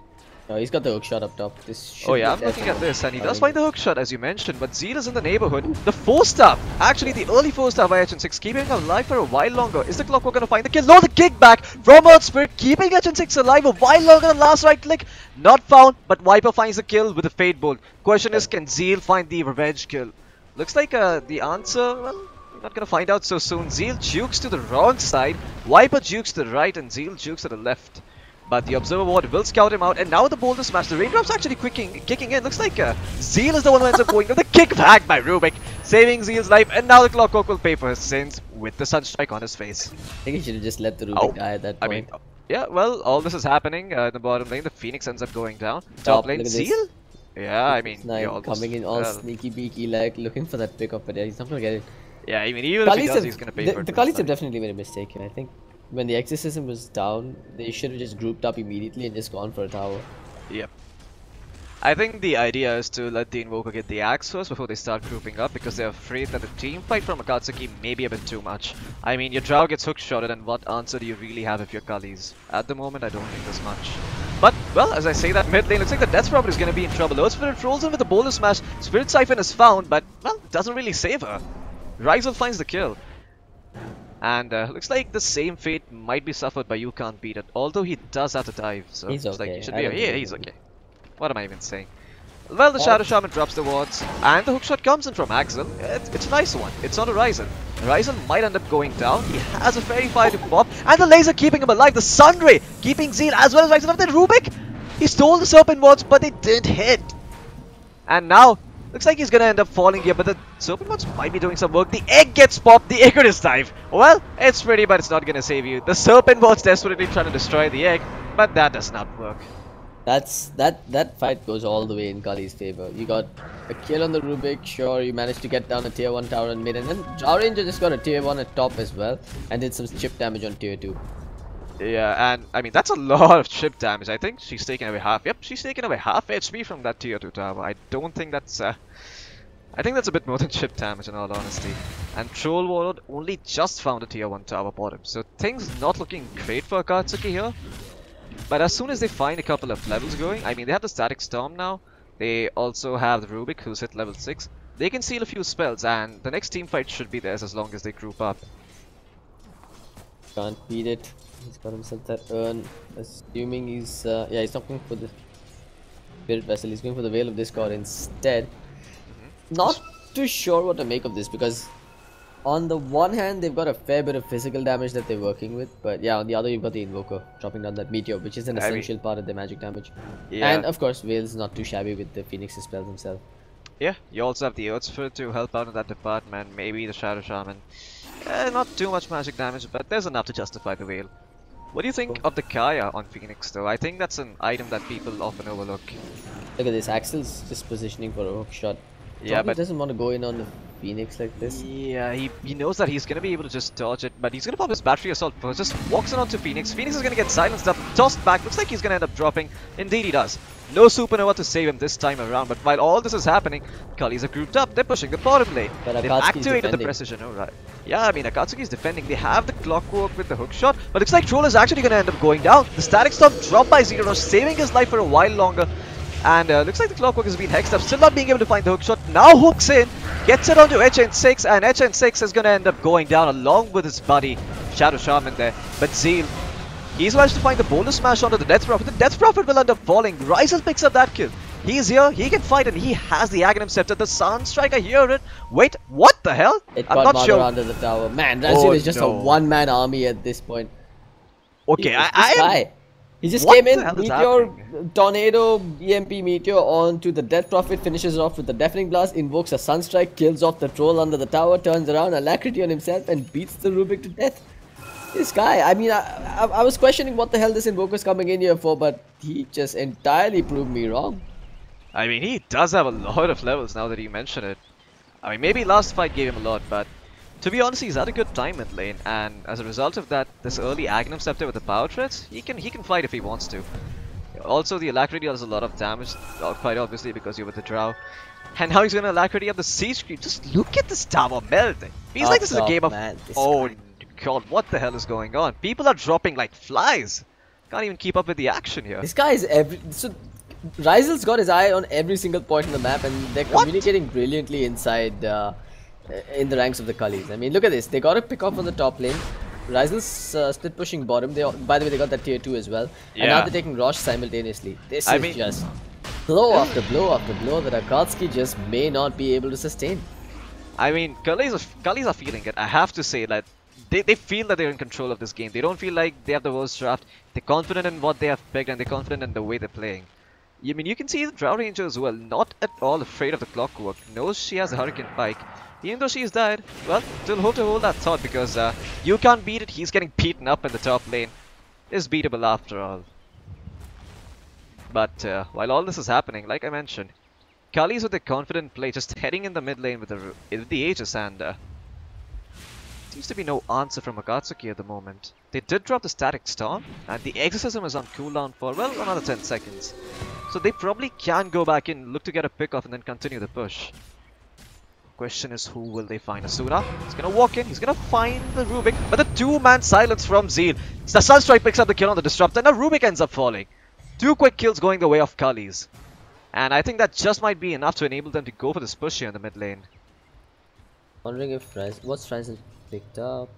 No, he's got the hookshot up top. This should Oh yeah, be I'm looking death at this, and he for does Cullies. find the hookshot as you mentioned, but Zeal is in the neighborhood. The 4-star, actually the early 4-star by HN6, keeping him alive for a while longer. Is the Clockwork going to find the kill? No, the kickback from Earth Spirit, keeping HN6 alive a while longer than last right click. Not found, but Viper finds the kill with the Fate Bolt. Question is, can Zeal find the revenge kill? Looks like the answer, well, we're not going to find out so soon. Zeal jukes to the wrong side, Viper jukes to the right, and Zeal jukes to the left. But the Observer Ward will scout him out, and now the Boulder Smash. The Raindrop's actually kicking in. Looks like Zeal is the one who ends up going with the kickback by Rubik, saving Zeal's life, and now the Clockwork will pay for his sins with the Sunstrike on his face. I think he should have just let the Rubik die at that I point. mean, yeah, well, all this is happening in the bottom lane. The Phoenix ends up going down. Top lane, look at this. Zeal? Yeah, I mean, Nine you're almost, coming in all well, sneaky beaky like looking for that pickup, but yeah, he's not gonna get it. yeah, I mean, even if he Cullies does, have, he's going to pay for it. the this Cullies have time. definitely made a mistake here. I think when the exorcism was down, they should have just grouped up immediately and just gone for a tower. Yep. I think the idea is to let the Invoker get the axe first before they start grouping up, because they're afraid that the team fight from Akatsuki may be a bit too much. I mean, your Drow gets hook-shotted, and what answer do you really have if you're Cullies? At the moment, I don't think there's much. But, well, as I say that, mid lane looks like the Death Prophet is going to be in trouble. Earth Spirit rolls in with the Boulder Smash. Spirit Siphon is found, but, well, it doesn't really save her. Ryzel finds the kill. And looks like the same fate might be suffered by You Can't Beat It, although he does have to dive, so He's it's like okay. he should I be don't okay. Yeah, think he's he'll okay. What am I even saying? Well, the Shadow Shaman drops the wards, and the hookshot comes in from Axel. It's a nice one. It's not a Ryzen. Ryzen might end up going down. He has a Fairy Fire to pop, and the laser keeping him alive. The Sunray keeping Zeal as well as Ryzen up. Then Rubik, he stole the Serpent wards, but they didn't hit. And now, looks like he's gonna end up falling here, but the Serpent wards might be doing some work. The egg gets popped, the Icarus dive. Well, it's pretty, but it's not gonna save you. The Serpent wards desperately trying to destroy the egg, but that does not work. That fight goes all the way in Cullies' favor. You got a kill on the Rubik, sure, you managed to get down a tier 1 tower in mid, and then Draw Ranger just got a tier 1 at top as well, and did some chip damage on tier 2. Yeah, and I mean that's a lot of chip damage. I think she's taken away half. Yep, she's taken away half HP from that tier 2 tower. I don't think that's. I think that's a bit more than chip damage in all honesty. And Troll Warlord only just found a tier 1 tower bottom, so things not looking great for Akatsuki here. But as soon as they find a couple of levels going, I mean they have the Static Storm now. They also have the Rubik who's hit level 6. They can seal a few spells, and the next team fight should be theirs as long as they group up. Can't beat it. He's got himself that urn. Assuming he's yeah, he's not going for the Spirit Vessel. He's going for the Veil of Discord instead. Not too sure what to make of this, because on the one hand they've got a fair bit of physical damage that they're working with, but yeah, on the other you've got the Invoker dropping down that Meteor, which is an essential part of the magic damage. Yeah. And of course Veil's not too shabby with the Phoenix's spells himself. Yeah, you also have the Earth Spirit to help out in that department, maybe the Shadow Shaman. Not too much magic damage, but there's enough to justify the Veil. What do you think of the Kaya on Phoenix though? I think that's an item that people often overlook. Look at this, Axel's just positioning for a hook shot. Yeah, but doesn't want to go in on the Phoenix like this. Yeah, he knows that he's gonna be able to just dodge it, but he's gonna pop his battery assault first. Just walks in onto Phoenix. Phoenix is gonna get silenced up, tossed back. Looks like he's gonna end up dropping. Indeed, he does. No supernova to save him this time around. But while all this is happening, Cullies are grouped up. They're pushing the bottom lane. But They've Akatsuki's activated the defending. precision. Alright. Yeah, I mean Akatsuki is defending. They have the clockwork with the hook shot, but looks like Troll is actually gonna end up going down. The static storm dropped by Zero Rush, saving his life for a while longer. And looks like the clockwork has been hexed up, still not being able to find the hook shot. Now hooks in, gets it onto HN6, and HN6 is going to end up going down along with his buddy Shadow Shaman there. But Zeal, he's managed to find the bonus smash onto the Death Prophet. The Death Prophet will end up falling. Ryzel picks up that kill. He's here, he can fight, and he has the Aghanim Scepter. The Sunstrike, I hear it. Wait, what the hell? It I'm got not Mother sure. under the tower. Man, Razil is just a no. one-man army at this point. Okay, This I am... guy. He just What came the in, hell is Meteor, happening? Tornado, EMP Meteor onto the Death Prophet, finishes it off with the Deafening Blast, invokes a Sunstrike, kills off the Troll under the tower, turns around, Alacrity on himself, and beats the Rubik to death. This guy, I mean, I was questioning what the hell this Invoker's coming in here for, but he just entirely proved me wrong. I mean, he does have a lot of levels now that you mention it. I mean, maybe last fight gave him a lot, but to be honest, he's had a good time in lane, and as a result of that, this early Aghanim Scepter with the power threats, he can fight if he wants to. Also, the Alacrity does a lot of damage, quite obviously because you're with the Drow. And now he's going to Alacrity up the Siege Creep. Just look at this tower melting. Feels like this is a game of... Man, Oh god, what the hell is going on? People are dropping like flies. Can't even keep up with the action here. This guy is so Ryzel's got his eye on every single point on the map, and they're communicating brilliantly inside in the ranks of the Cullies. I mean, look at this. They got to pick off on the top lane. Ryzel's split pushing bottom. By the way, they got that tier 2 as well. And now they're taking Rosh simultaneously. This is just blow after blow after blow that Akatsuki just may not be able to sustain. I mean, Cullies are feeling it. I have to say that they feel that they're in control of this game. They don't feel like they have the worst draft. They're confident in what they have picked, and they're confident in the way they're playing. I mean, you can see the Drow Ranger as well, not at all afraid of the clockwork. Knows she has a Hurricane Pike. Even though she's died, well, still hope to hold that thought, because you can't beat it. He's getting beaten up in the top lane. It's beatable after all. But while all this is happening, like I mentioned, Cullies with their confident play, just heading in the mid lane with the Aegis, and seems to be no answer from Akatsuki at the moment. They did drop the Static Storm, and the Exorcism is on cooldown for, well, another 10 seconds. So they probably can go back in, look to get a pick off, and then continue the push. Question is, who will they find? Asuna, he's gonna walk in, he's gonna find the Rubik, but the two-man silence from Zeal. The Sunstrike picks up the kill on the Disruptor, and the Rubik ends up falling. 2 quick kills going the way of Cullies. And I think that just might be enough to enable them to go for this push here in the mid lane. Wondering if what's Ryzel picked up?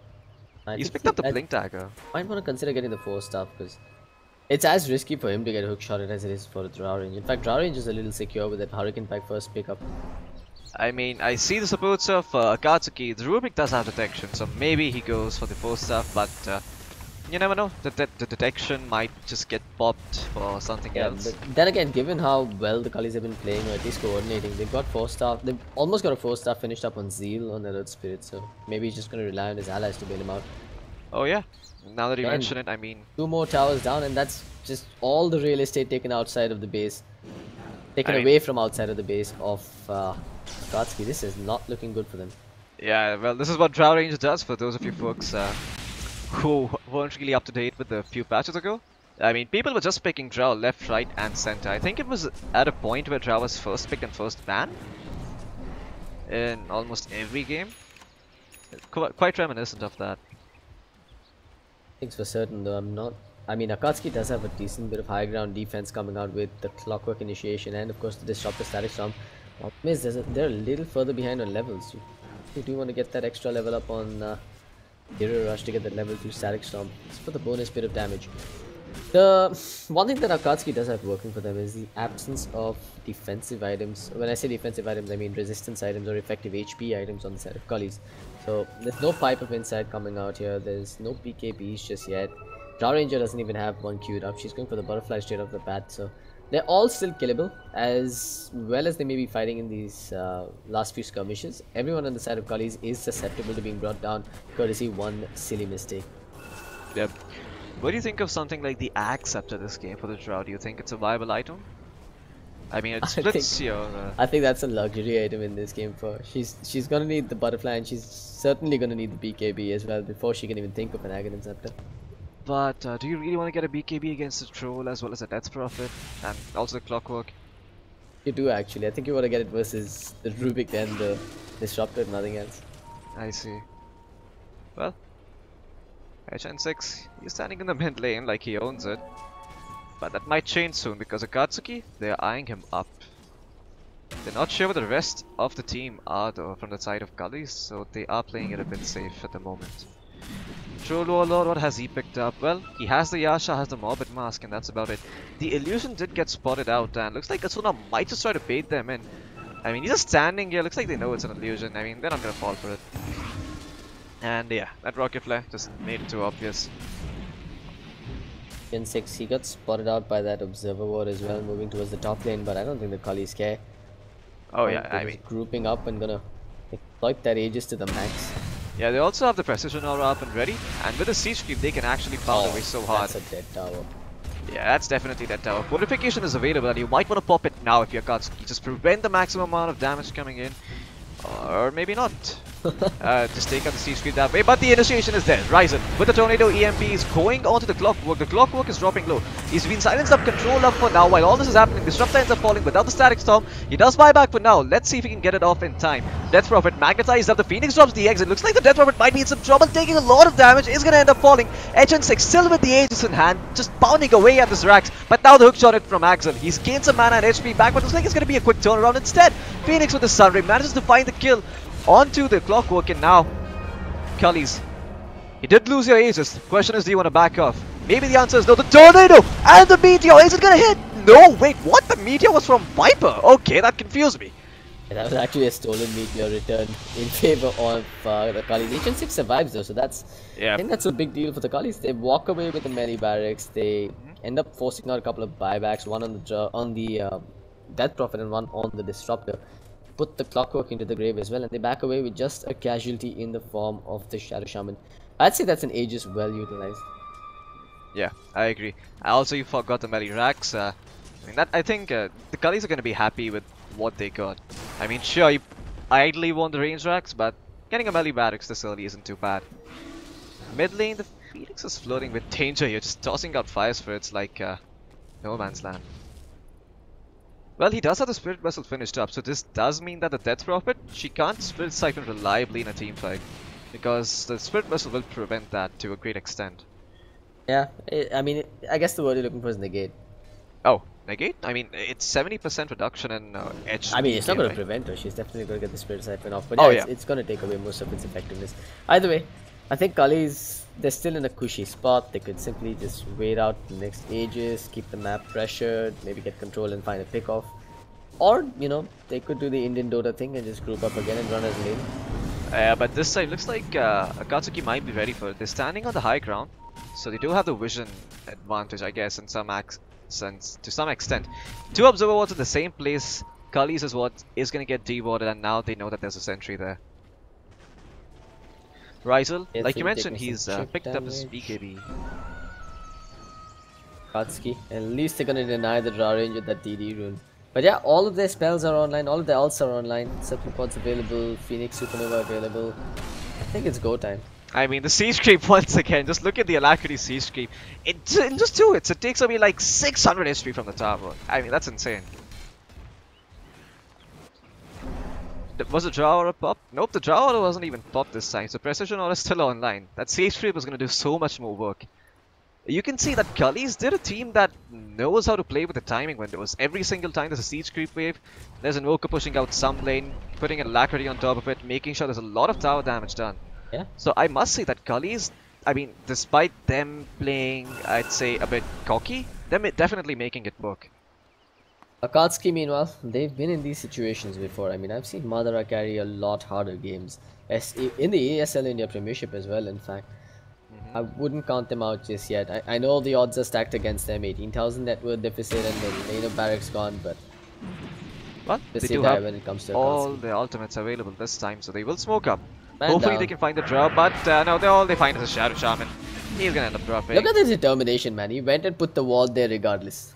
He's picked up the Blink Dagger. Might want to consider getting the 4-star, because it's as risky for him to get hook-shotted as it is for the Drow Range. In fact, Drow Range is a little secure with that Hurricane Pike first pickup. I mean, I see the supports of Akatsuki. The Rubik does have detection, so maybe he goes for the 4-star, but you never know. The detection might just get popped for something else. But then again, given how well the Cullies have been playing, or at least coordinating, they've got 4-star. They've almost got a 4-star finished up on Zeal on the Earth Spirit, so maybe he's just going to rely on his allies to bail him out. Oh yeah, now that you And mention it, I mean... 2 more towers down, and that's just all the real estate taken outside of the base. Taken away from outside of the base of Akatsuki. This is not looking good for them. Yeah, well, this is what Drow Range does for those of you folks who weren't really up to date with a few patches ago. I mean, people were just picking Drow left, right, and center. I think it was at a point where Drow was first picked and first banned in almost every game. Quite reminiscent of that. Things for certain though, I'm not. I mean, Akatsuki does have a decent bit of high ground defense coming out with the Clockwork Initiation and of course the Disruptor Static Storm. Problem is, they're a little further behind on levels. You do want to get that extra level up on Hero Rush to get that level 2 Static Storm. It's for the bonus bit of damage. The one thing that Akatsuki does have working for them is the absence of defensive items. When I say defensive items, I mean resistance items or effective HP items on the side of Cullies. So there's no Pipe of Insight coming out here. There's no PKBs just yet. Drow Ranger doesn't even have one queued up. She's going for the Butterfly straight off the bat. So they're all still killable, as well as they may be fighting in these last few skirmishes. Everyone on the side of Cullies is susceptible to being brought down, courtesy one silly mistake. Yep. What do you think of something like the Axe after this game for the Drow? Do you think it's a viable item? I mean, it splits your... I think that's a luxury item in this game for... She's gonna need the Butterfly, and she's certainly gonna need the BKB as well before she can even think of an Aghanim Scepter. But do you really want to get a BKB against the Troll as well as a Death Prophet and also the Clockwork? You do actually. I think you want to get it versus the Rubik and the Disruptor, nothing else. I see. Well, HN6, he's standing in the mid lane like he owns it. But that might change soon because Akatsuki, they're eyeing him up. They're not sure where the rest of the team are though from the side of Cullies, so they are playing it a bit safe at the moment. Troll Warlord, what has he picked up? Well, he has the Yasha, has the Morbid Mask, and that's about it. The illusion did get spotted out, and looks like Asuna might just try to bait them in. I mean, he's just standing here, looks like they know it's an illusion. I mean, they're not gonna fall for it. And yeah, that rocket flare just made it too obvious. In 6, he got spotted out by that Observer Ward as well, moving towards the top lane, but I don't think the Cullies care. Oh yeah, I mean... grouping up and gonna exploit that Aegis to the max. Yeah, they also have the Precision Aura up and ready, and with the Siege Creep they can actually pound away so hard. That's a dead tower. Yeah, that's definitely dead tower. Purification is available and you might want to pop it now if you're Akatsuki. Just prevent the maximum amount of damage coming in. Or maybe not. Just take out the Siege Creep that way. But the initiation is there. Ryzen with the Tornado EMP is going onto the Clockwork. The Clockwork is dropping low. He's been silenced up, controlled up for now. While all this is happening, Disruptor ends up falling without the Static Storm. He does buy back for now. Let's see if he can get it off in time. Death Prophet magnetized up. The Phoenix drops the exit. Looks like the Death Prophet might be in some trouble, taking a lot of damage. Is going to end up falling. HN6 still with the Aegis in hand, just pounding away at this Rax. But now the hook shot it from Axel. He's gained some mana and HP back, but looks like it's going to be a quick turnaround instead. Phoenix with the Sunray manages to find the kill onto the Clockwork, and now Cullies. You did lose your Aegis. Question is, do you want to back off? Maybe the answer is no. The Tornado and the Meteor. Is it going to hit? No, wait, what? The Meteor was from Viper. Okay, that confused me. Yeah, that was actually a stolen Meteor return in favor of the Cullies. HN6 survives though, so that's... Yeah. I think that's a big deal for the Cullies. They walk away with the melee barracks. They end up forcing out a couple of buybacks, one on the Death Prophet and one on the Disruptor. Put the Clockwork into the grave as well, and they back away with just a casualty in the form of the Shadow Shaman. I'd say that's an Aegis well utilized. Yeah, I agree. Also, you forgot the melee racks. I think the Cullies are going to be happy with what they got. I mean, sure, you ideally want the range racks, but getting a melee barracks this early isn't too bad. Mid lane, the Phoenix is flirting with danger here, just tossing out fire spirits like no man's land. Well, he does have the Spirit Vessel finished up, so this does mean that the Death Prophet, she can't Spirit Siphon reliably in a team fight, because the Spirit Vessel will prevent that to a great extent. Yeah, I mean, I guess the word you're looking for is negate. Oh, negate? I mean, it's 70% reduction in edge. I mean, it's not going to prevent her. She's definitely going to get the Spirit Siphon off, but yeah, it's going to take away most of its effectiveness. Either way, I think Cullies, they're still in a cushy spot. They could simply just wait out the next Aegis, keep the map pressured, maybe get control and find a pick off. Or, you know, they could do the Indian Dota thing and just group up again and run as lane. But this side looks like Akatsuki might be ready for it. They're standing on the high ground, so they do have the vision advantage, I guess, to some extent. Two Observer Wards in the same place. Cullies is what is going to get dewarded, and now they know that there's a sentry there. Ryzel, like you mentioned, he's picked up his BKB. Akatsuki, at least they're going to deny the Drow Ranger that DD rune. But yeah, all of their spells are online, all of their ults are online. Sepulchre's available, Phoenix Supernova available. I think it's go time. I mean, the siege creep once again. Just look at the alacrity siege creep. In just 2 hits, it takes away like 600 HP from the tower. I mean, that's insane. Was the draw aura popped? Nope, the draw aura wasn't even popped this time. So precision aura is still online. That siege creep was going to do so much more work. You can see that Cullies did a team that knows how to play with the timing windows. Every single time there's a siege creep wave, there's an Invoker pushing out some lane, putting an alacrity on top of it, making sure there's a lot of tower damage done. Yeah. So I must say that Cullies, I mean, despite them playing, I'd say, a bit cocky, they're definitely making it work. Akatsuki, meanwhile, they've been in these situations before. I mean, I've seen Madara carry a lot harder games. In the ESL India Premiership as well, in fact. I wouldn't count them out just yet. I know the odds are stacked against them. 18,000 net worth deficit and the lane of barracks gone, but... Well, they do have when it comes to all the ultimates available this time, so they will smoke up. Man Hopefully down. They can find the drop, but no, all they find is a Shadow Shaman. He's gonna end up dropping. Look at the determination, man. He went and put the wall there regardless.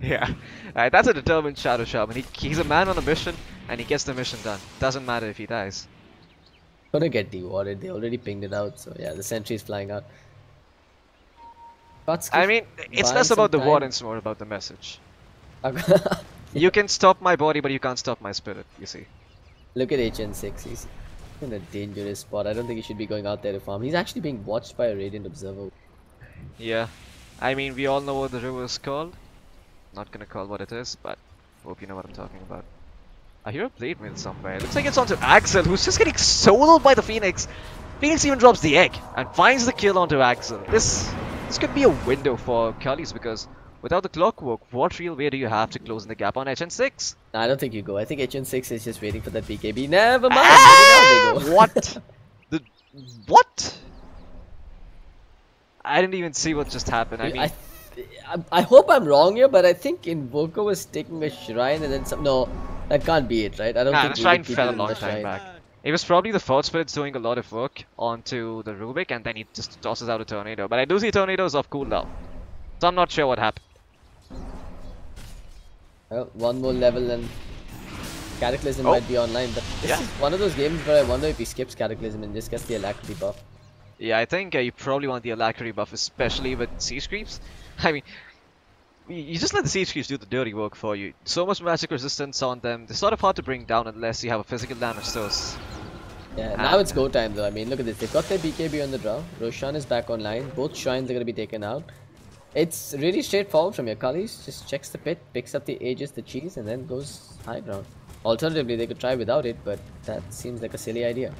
Yeah, that's a determined Shadow Shaman. He's a man on a mission, and he gets the mission done. Doesn't matter if he dies. Gonna get dewatered. They already pinged it out, so yeah, the sentry's flying out. I mean, it's less about the war and more about the message. You can stop my body, but you can't stop my spirit, you see. Look at HN6. He's in a dangerous spot. I don't think he should be going out there to farm. He's actually being watched by a Radiant Observer. Yeah. I mean, we all know what the river is called. Not gonna call what it is, but hope you know what I'm talking about. I hear a blade mail somewhere. Looks like it's onto Axel, who's just getting soloed by the Phoenix. Phoenix even drops the egg and finds the kill onto Axel. This could be a window for Cullies because without the clockwork, what real way do you have to close in the gap on HN6? No, I don't think you go. I think HN6 is just waiting for that BKB. Never mind. Now they go. What? What? I didn't even see what just happened. I mean, I hope I'm wrong here, but I think Invoker was taking a shrine and then some. No, that can't be it, right? I don't think the shrine fell a long time back. It was probably the Force Spirit's doing a lot of work onto the Rubik, and then he just tosses out a tornado. But I do see tornadoes off cooldown, so I'm not sure what happened. Well, one more level and Cataclysm might be online, but this is one of those games where I wonder if he skips Cataclysm and just gets the alacrity buff. Yeah, I think you probably want the alacrity buff, especially with siege creeps. I mean, you just let the siege creeps do the dirty work for you. So much magic resistance on them. They're sort of hard to bring down unless you have a physical damage source. Yeah, now it's go time though. I mean, look at this. They've got their BKB on the draw. Roshan is back online. Both shrines are going to be taken out. It's really straightforward from here. Cullies just checks the pit, picks up the Aegis, the cheese, and then goes high ground. Alternatively, they could try without it, but that seems like a silly idea.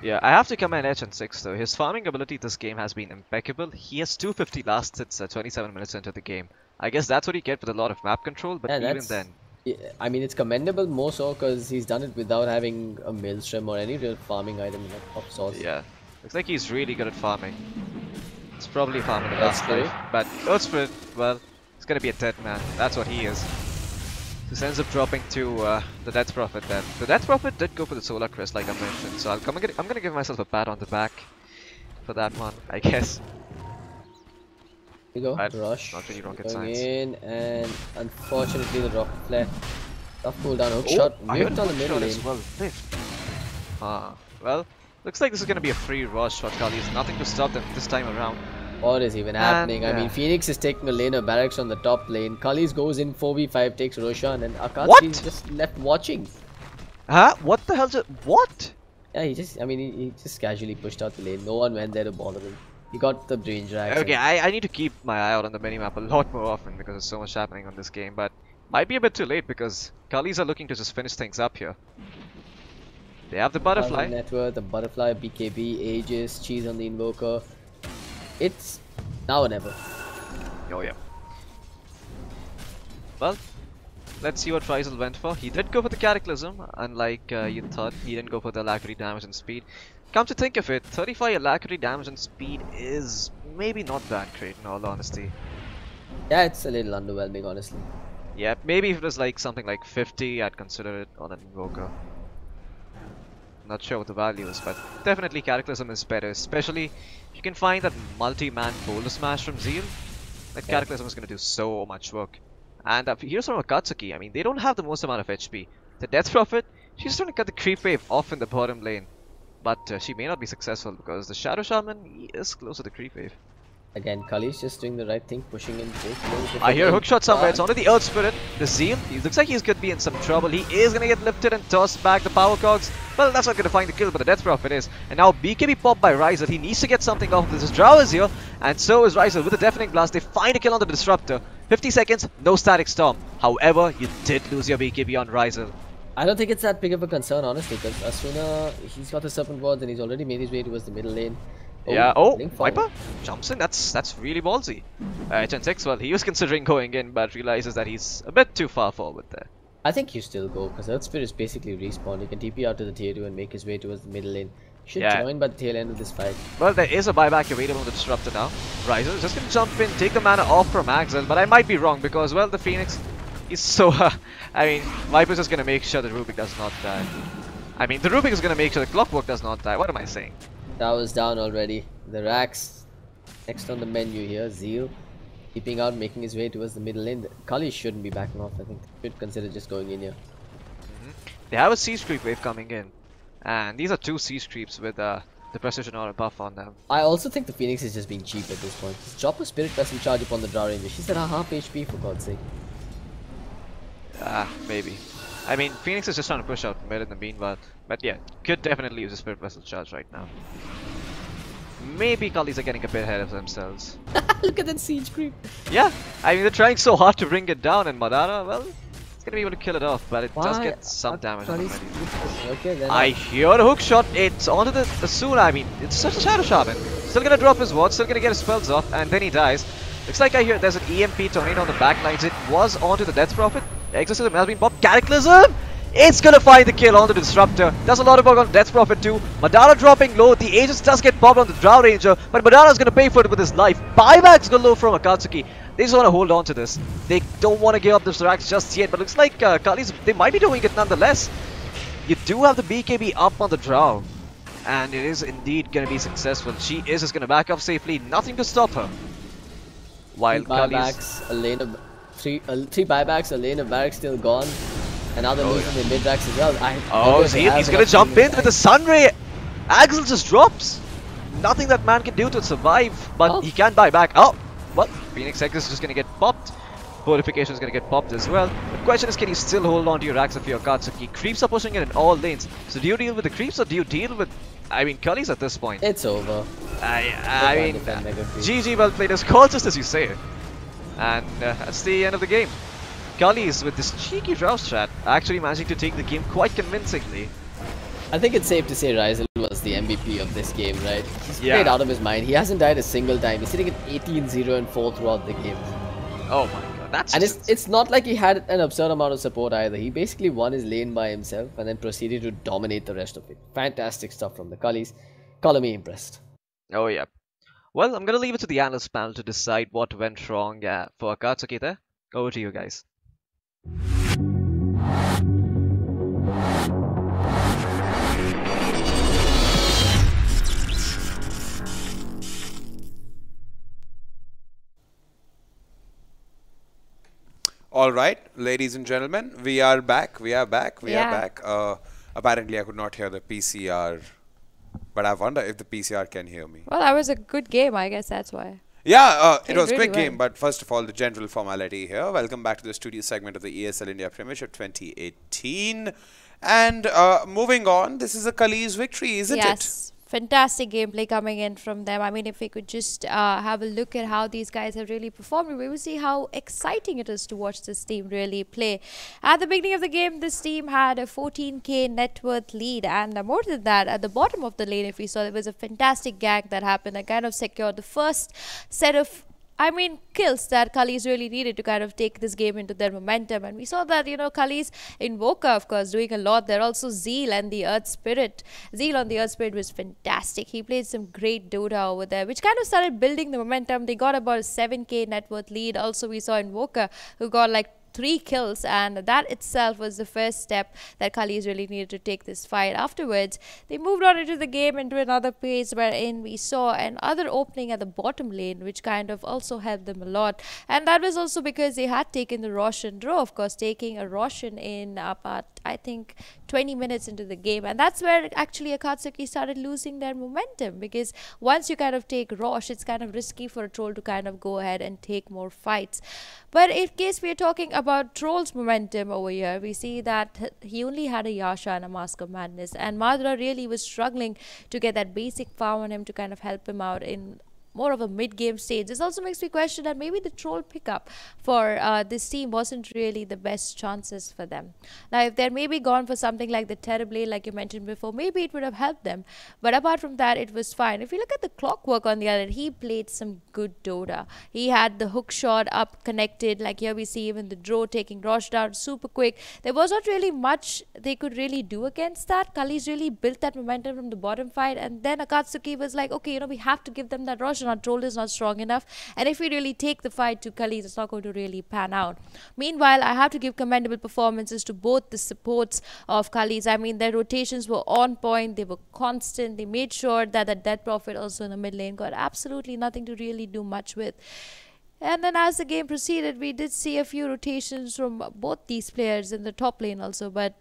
Yeah, I have to commend HN6 though. His farming ability this game has been impeccable. He has 250 last hits at 27 minutes into the game. I guess that's what you get with a lot of map control, but even then... Yeah, I mean, it's commendable more so because he's done it without having a Maelstrom or any real farming item of sorts. Yeah, looks like he's really good at farming. It's probably farming the last life, but Earth Spirit, well, it's gonna be a dead man. That's what he is. This ends up dropping to the Death Prophet then. The Death Prophet did go for the Solar Crest like I mentioned, so I'm gonna give myself a pat on the back for that one, I guess. Here you go, but rush. not really rocket going science. in, and unfortunately the rocket flare. Tough cooldown, hook shot. I heard on the middle lane. as well. Well, looks like this is gonna be a free rush for Cullies. Nothing to stop them this time around. What is even happening? I mean, Phoenix is taking a lane of barracks on the top lane. Cullies goes in 4v5, takes Roshan, and Akatsuki is just left watching. Huh? What the hell? What? Yeah, he just casually pushed out the lane. No one went there to bother him. He got the brain drag. Okay, I need to keep my eye out on the minimap a lot more often because there's so much happening on this game, but might be a bit too late because Cullies are looking to just finish things up here. They have the butterfly. Network, the butterfly, BKB, Aegis, cheese on the Invoker. It's now or never. Oh yeah. Well, let's see what Faisal went for. He did go for the Cataclysm, unlike you thought. He didn't go for the alacrity damage and speed. Come to think of it, 35 alacrity damage and speed is maybe not that great in all honesty. Yeah, it's a little underwhelming honestly. Yeah, maybe if it was like something like 50, I'd consider it on an Invoker. Not sure what the value is, but definitely Cataclysm is better, especially if you can find that multi-man boulder smash from Zeal. That Cataclysm is going to do so much work. And here's from Akatsuki. I mean, they don't have the most amount of HP. The Death Prophet, she's trying to cut the creep wave off in the bottom lane. but she may not be successful because the Shadow Shaman he is close to the creep wave. Again, Cullies just doing the right thing, pushing in big. I hear a hook shot somewhere. It's onto the Earth Spirit. The Zeal. He looks like he's going to be in some trouble. He is going to get lifted and tossed back. The power cogs. Well, that's not going to find the kill, but the Death Prophet is. And now BKB popped by Riser. He needs to get something off of this. His Drow is here, and so is Riser with a Deafening Blast. They find a kill on the Disruptor. 50 seconds, no Static Storm. However, you did lose your BKB on Riser. I don't think it's that big of a concern, honestly, because Asuna, he's got the Serpent Wards and he's already made his way towards the middle lane. Yeah, Viper jumps in. That's really ballsy. Gen 6, well, he was considering going in, but realizes that he's a bit too far forward there. I think you still go, because Earth Spirit is basically respawn. You can TP out to the tier 2 and make his way towards the middle lane. He should join by the tail end of this fight. Well, there is a buyback available on the Disruptor now. Riser is just going to jump in, take the mana off from Axel, but I might be wrong, because, well, the Phoenix is so... I mean, Viper's just going to make sure the Rubik does not die. I mean, the Rubik is going to make sure the Clockwork does not die. What am I saying? Tower's down already. The Rax next on the menu here. Zeal keeping out, making his way towards the middle lane. Cullies shouldn't be backing off. I think they should consider just going in here. They have a Siege Creep wave coming in, and these are 2 Siege Creeps with the Precision Aura buff on them. I also think the Phoenix is just being cheap at this point. Just drop a Spirit Vessel charge upon the Drow Ranger. She's at half HP for God's sake. Maybe. I mean, Phoenix is just trying to push out mid in the meanwhile. But yeah, could definitely use a Spirit Vessel charge right now. Maybe Cullies are getting a bit ahead of themselves. Look at that Siege Creep. Yeah, I mean, they're trying so hard to bring it down, and Madara, well, it's gonna be able to kill it off, but it does get some damage on it. Okay, then. I hear a hook shot. It's onto the Asuna. I mean, it's such a Shadow Shaman. Still gonna drop his ward, still gonna get his spells off, and then he dies. Looks like I hear there's an EMP tornado on the backlines. It was onto the Death Prophet. Exorcism has been popped. Cataclysm! It's gonna find the kill onto the Disruptor. Does a lot of work on Death Prophet too. Madara dropping low. The Aegis does get popped on the Drow Ranger, but Madara's gonna pay for it with his life. Buyback's gonna low from Akatsuki. They just want to hold on to this. They don't want to give up this Rax just yet, but looks like Cullies, they might be doing it nonetheless. You do have the BKB up on the Drow, and it is indeed gonna be successful. She is just gonna back up safely. Nothing to stop her. While buybacks, a lane of three buybacks, a lane of barracks still gone. And now they're losing their mid-racks as well. He's gonna jump in with the Sunray. Axel just drops. Nothing that man can do to survive, but he can buy back. Oh, well, Phoenix X is just gonna get popped. Fortification is gonna get popped as well. The question is, can you still hold on to your racks if you're Akatsuki? Creeps are pushing it in all lanes. So do you deal with the creeps or do you deal with, I mean, Cullies at this point? It's over. I mean, GG, well played, as called just as you say it. And that's the end of the game. Cullies with this cheeky Drow strat actually managing to take the game quite convincingly. I think it's safe to say Rizel was the MVP of this game, right? He's played out of his mind. He hasn't died a single time. He's sitting at 18-0 and 4 throughout the game. Oh my god, that's and it's not like he had an absurd amount of support either. He basically won his lane by himself and then proceeded to dominate the rest of it. Fantastic stuff from the Cullies. Color me impressed. Oh yeah. Well, I'm gonna leave it to the analyst panel to decide what went wrong for Akatsuki there. Over to you guys. All right, ladies and gentlemen, we are back. We are back. Apparently, I could not hear the PCR, but I wonder if the PCR can hear me. Well, that was a good game. I guess that's why. Yeah, it was a really quick game, but first of all, the general formality here. Welcome back to the studio segment of the ESL India Premiership 2018. And moving on, this is a Cullies victory, isn't it? Yes. Fantastic gameplay coming in from them. I mean, if we could just have a look at how these guys have really performed, we will see how exciting it is to watch this team really play. At the beginning of the game, this team had a 14k net worth lead, and more than that, at the bottom of the lane, if we saw, there was a fantastic gank that happened that kind of secured the first set of kills that Cullies really needed to kind of take this game into their momentum. And we saw that, you know, Cullies Invoker, of course, doing a lot there. Also Zeal and the Earth Spirit. Zeal on the Earth Spirit was fantastic. He played some great Dota over there, which kind of started building the momentum. They got about a 7k net worth lead. Also, we saw Invoker, who got like 3 kills, and that itself was the first step that Cullies really needed to take this fight. Afterwards, they moved on into the game into another phase wherein we saw another opening at the bottom lane, which kind of also helped them a lot. And that was also because they had taken the Roshan draw, of course, taking a Roshan in about, I think, 20 minutes into the game. And that's where actually Akatsuki started losing their momentum, because once you kind of take Rosh, it's kind of risky for a troll to kind of go ahead and take more fights. But in case we are talking about Troll's momentum over here, we see that he only had a Yasha and a Mask of Madness, and Madra really was struggling to get that basic farm on him to kind of help him out in more of a mid-game stage. This also makes me question that maybe the Troll pickup for this team wasn't really the best chances for them. Now, if they're maybe gone for something like the Terrorblade, like you mentioned before, maybe it would have helped them. But apart from that, it was fine. If you look at the Clockwork on the other hand, he played some good Dota. He had the hook shot up connected, like here we see even the draw taking Rosh down super quick. There was not really much they could really do against that. Cullies really built that momentum from the bottom fight, and then Akatsuki was like, okay, we have to give them that Rosh. Our troll is not strong enough, and if we really take the fight to Cullies, it's not going to really pan out. Meanwhile, I have to give commendable performances to both the supports of Cullies. I mean, their rotations were on point, they were constant, they made sure that the Death Prophet also in the mid lane got absolutely nothing to really do much with. And then as the game proceeded, we did see a few rotations from both these players in the top lane also, but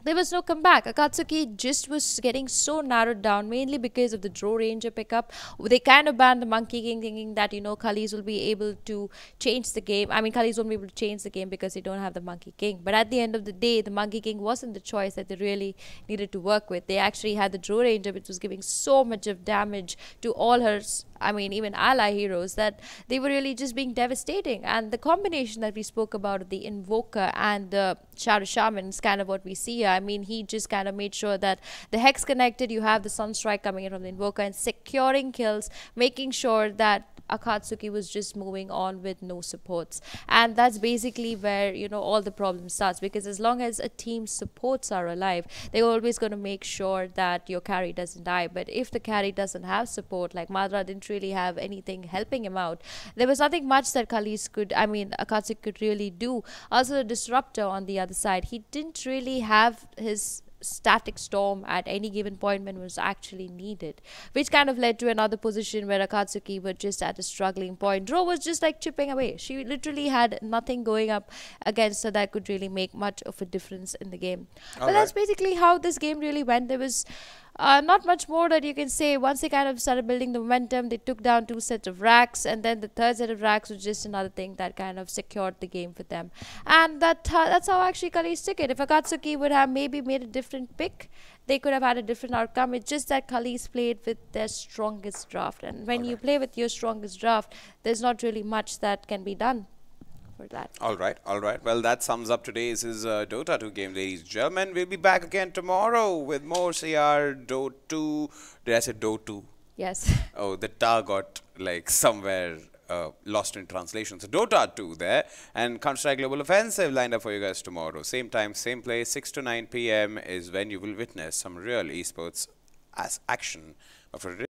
there was no comeback. Akatsuki just was getting so narrowed down, mainly because of the Draw Ranger pickup. They kind of banned the Monkey King, thinking that, Cullies will be able to change the game. I mean, Cullies won't be able to change the game because they don't have the Monkey King. But at the end of the day, the Monkey King wasn't the choice that they really needed to work with. They actually had the Draw Ranger, which was giving so much of damage to all her, I mean, even ally heroes, that they were really just being devastating. And the combination that we spoke about, the Invoker and the Shadow Shaman, is kind of what we see here. I mean, he just kind of made sure that the Hex connected, you have the Sunstrike coming in from the Invoker and securing kills, making sure that Akatsuki was just moving on with no supports. And that's basically where, all the problem starts, because as long as a team's supports are alive, they're always going to make sure that your carry doesn't die. But if the carry doesn't have support, like Madra didn't really have anything helping him out, there was nothing much that Akatsuki could really do. Also, the Disruptor on the other side, he didn't really have his static storm at any given point when it was actually needed, which kind of led to another position where Akatsuki were just at a struggling point. Dro was just like chipping away. She literally had nothing going up against her that could really make much of a difference in the game. But that's basically how this game really went. There was not much more that you can say. Once they kind of started building the momentum, they took down 2 sets of racks, and then the third set of racks was just another thing that kind of secured the game for them. And that's how actually Cullies took it. If Akatsuki would have maybe made a different pick, they could have had a different outcome. It's just that Cullies played with their strongest draft, and when you play with your strongest draft, there's not really much that can be done for that. All right. Well, that sums up today's Dota 2 game, ladies and gentlemen. We'll be back again tomorrow with more CR Dota 2. Did I say Dota 2? Yes. Oh, the tar got like somewhere lost in translation. So Dota 2 there, and Counter-Strike Global Offensive lined up for you guys tomorrow. Same time, same place, 6 to 9 p.m. is when you will witness some real esports action of a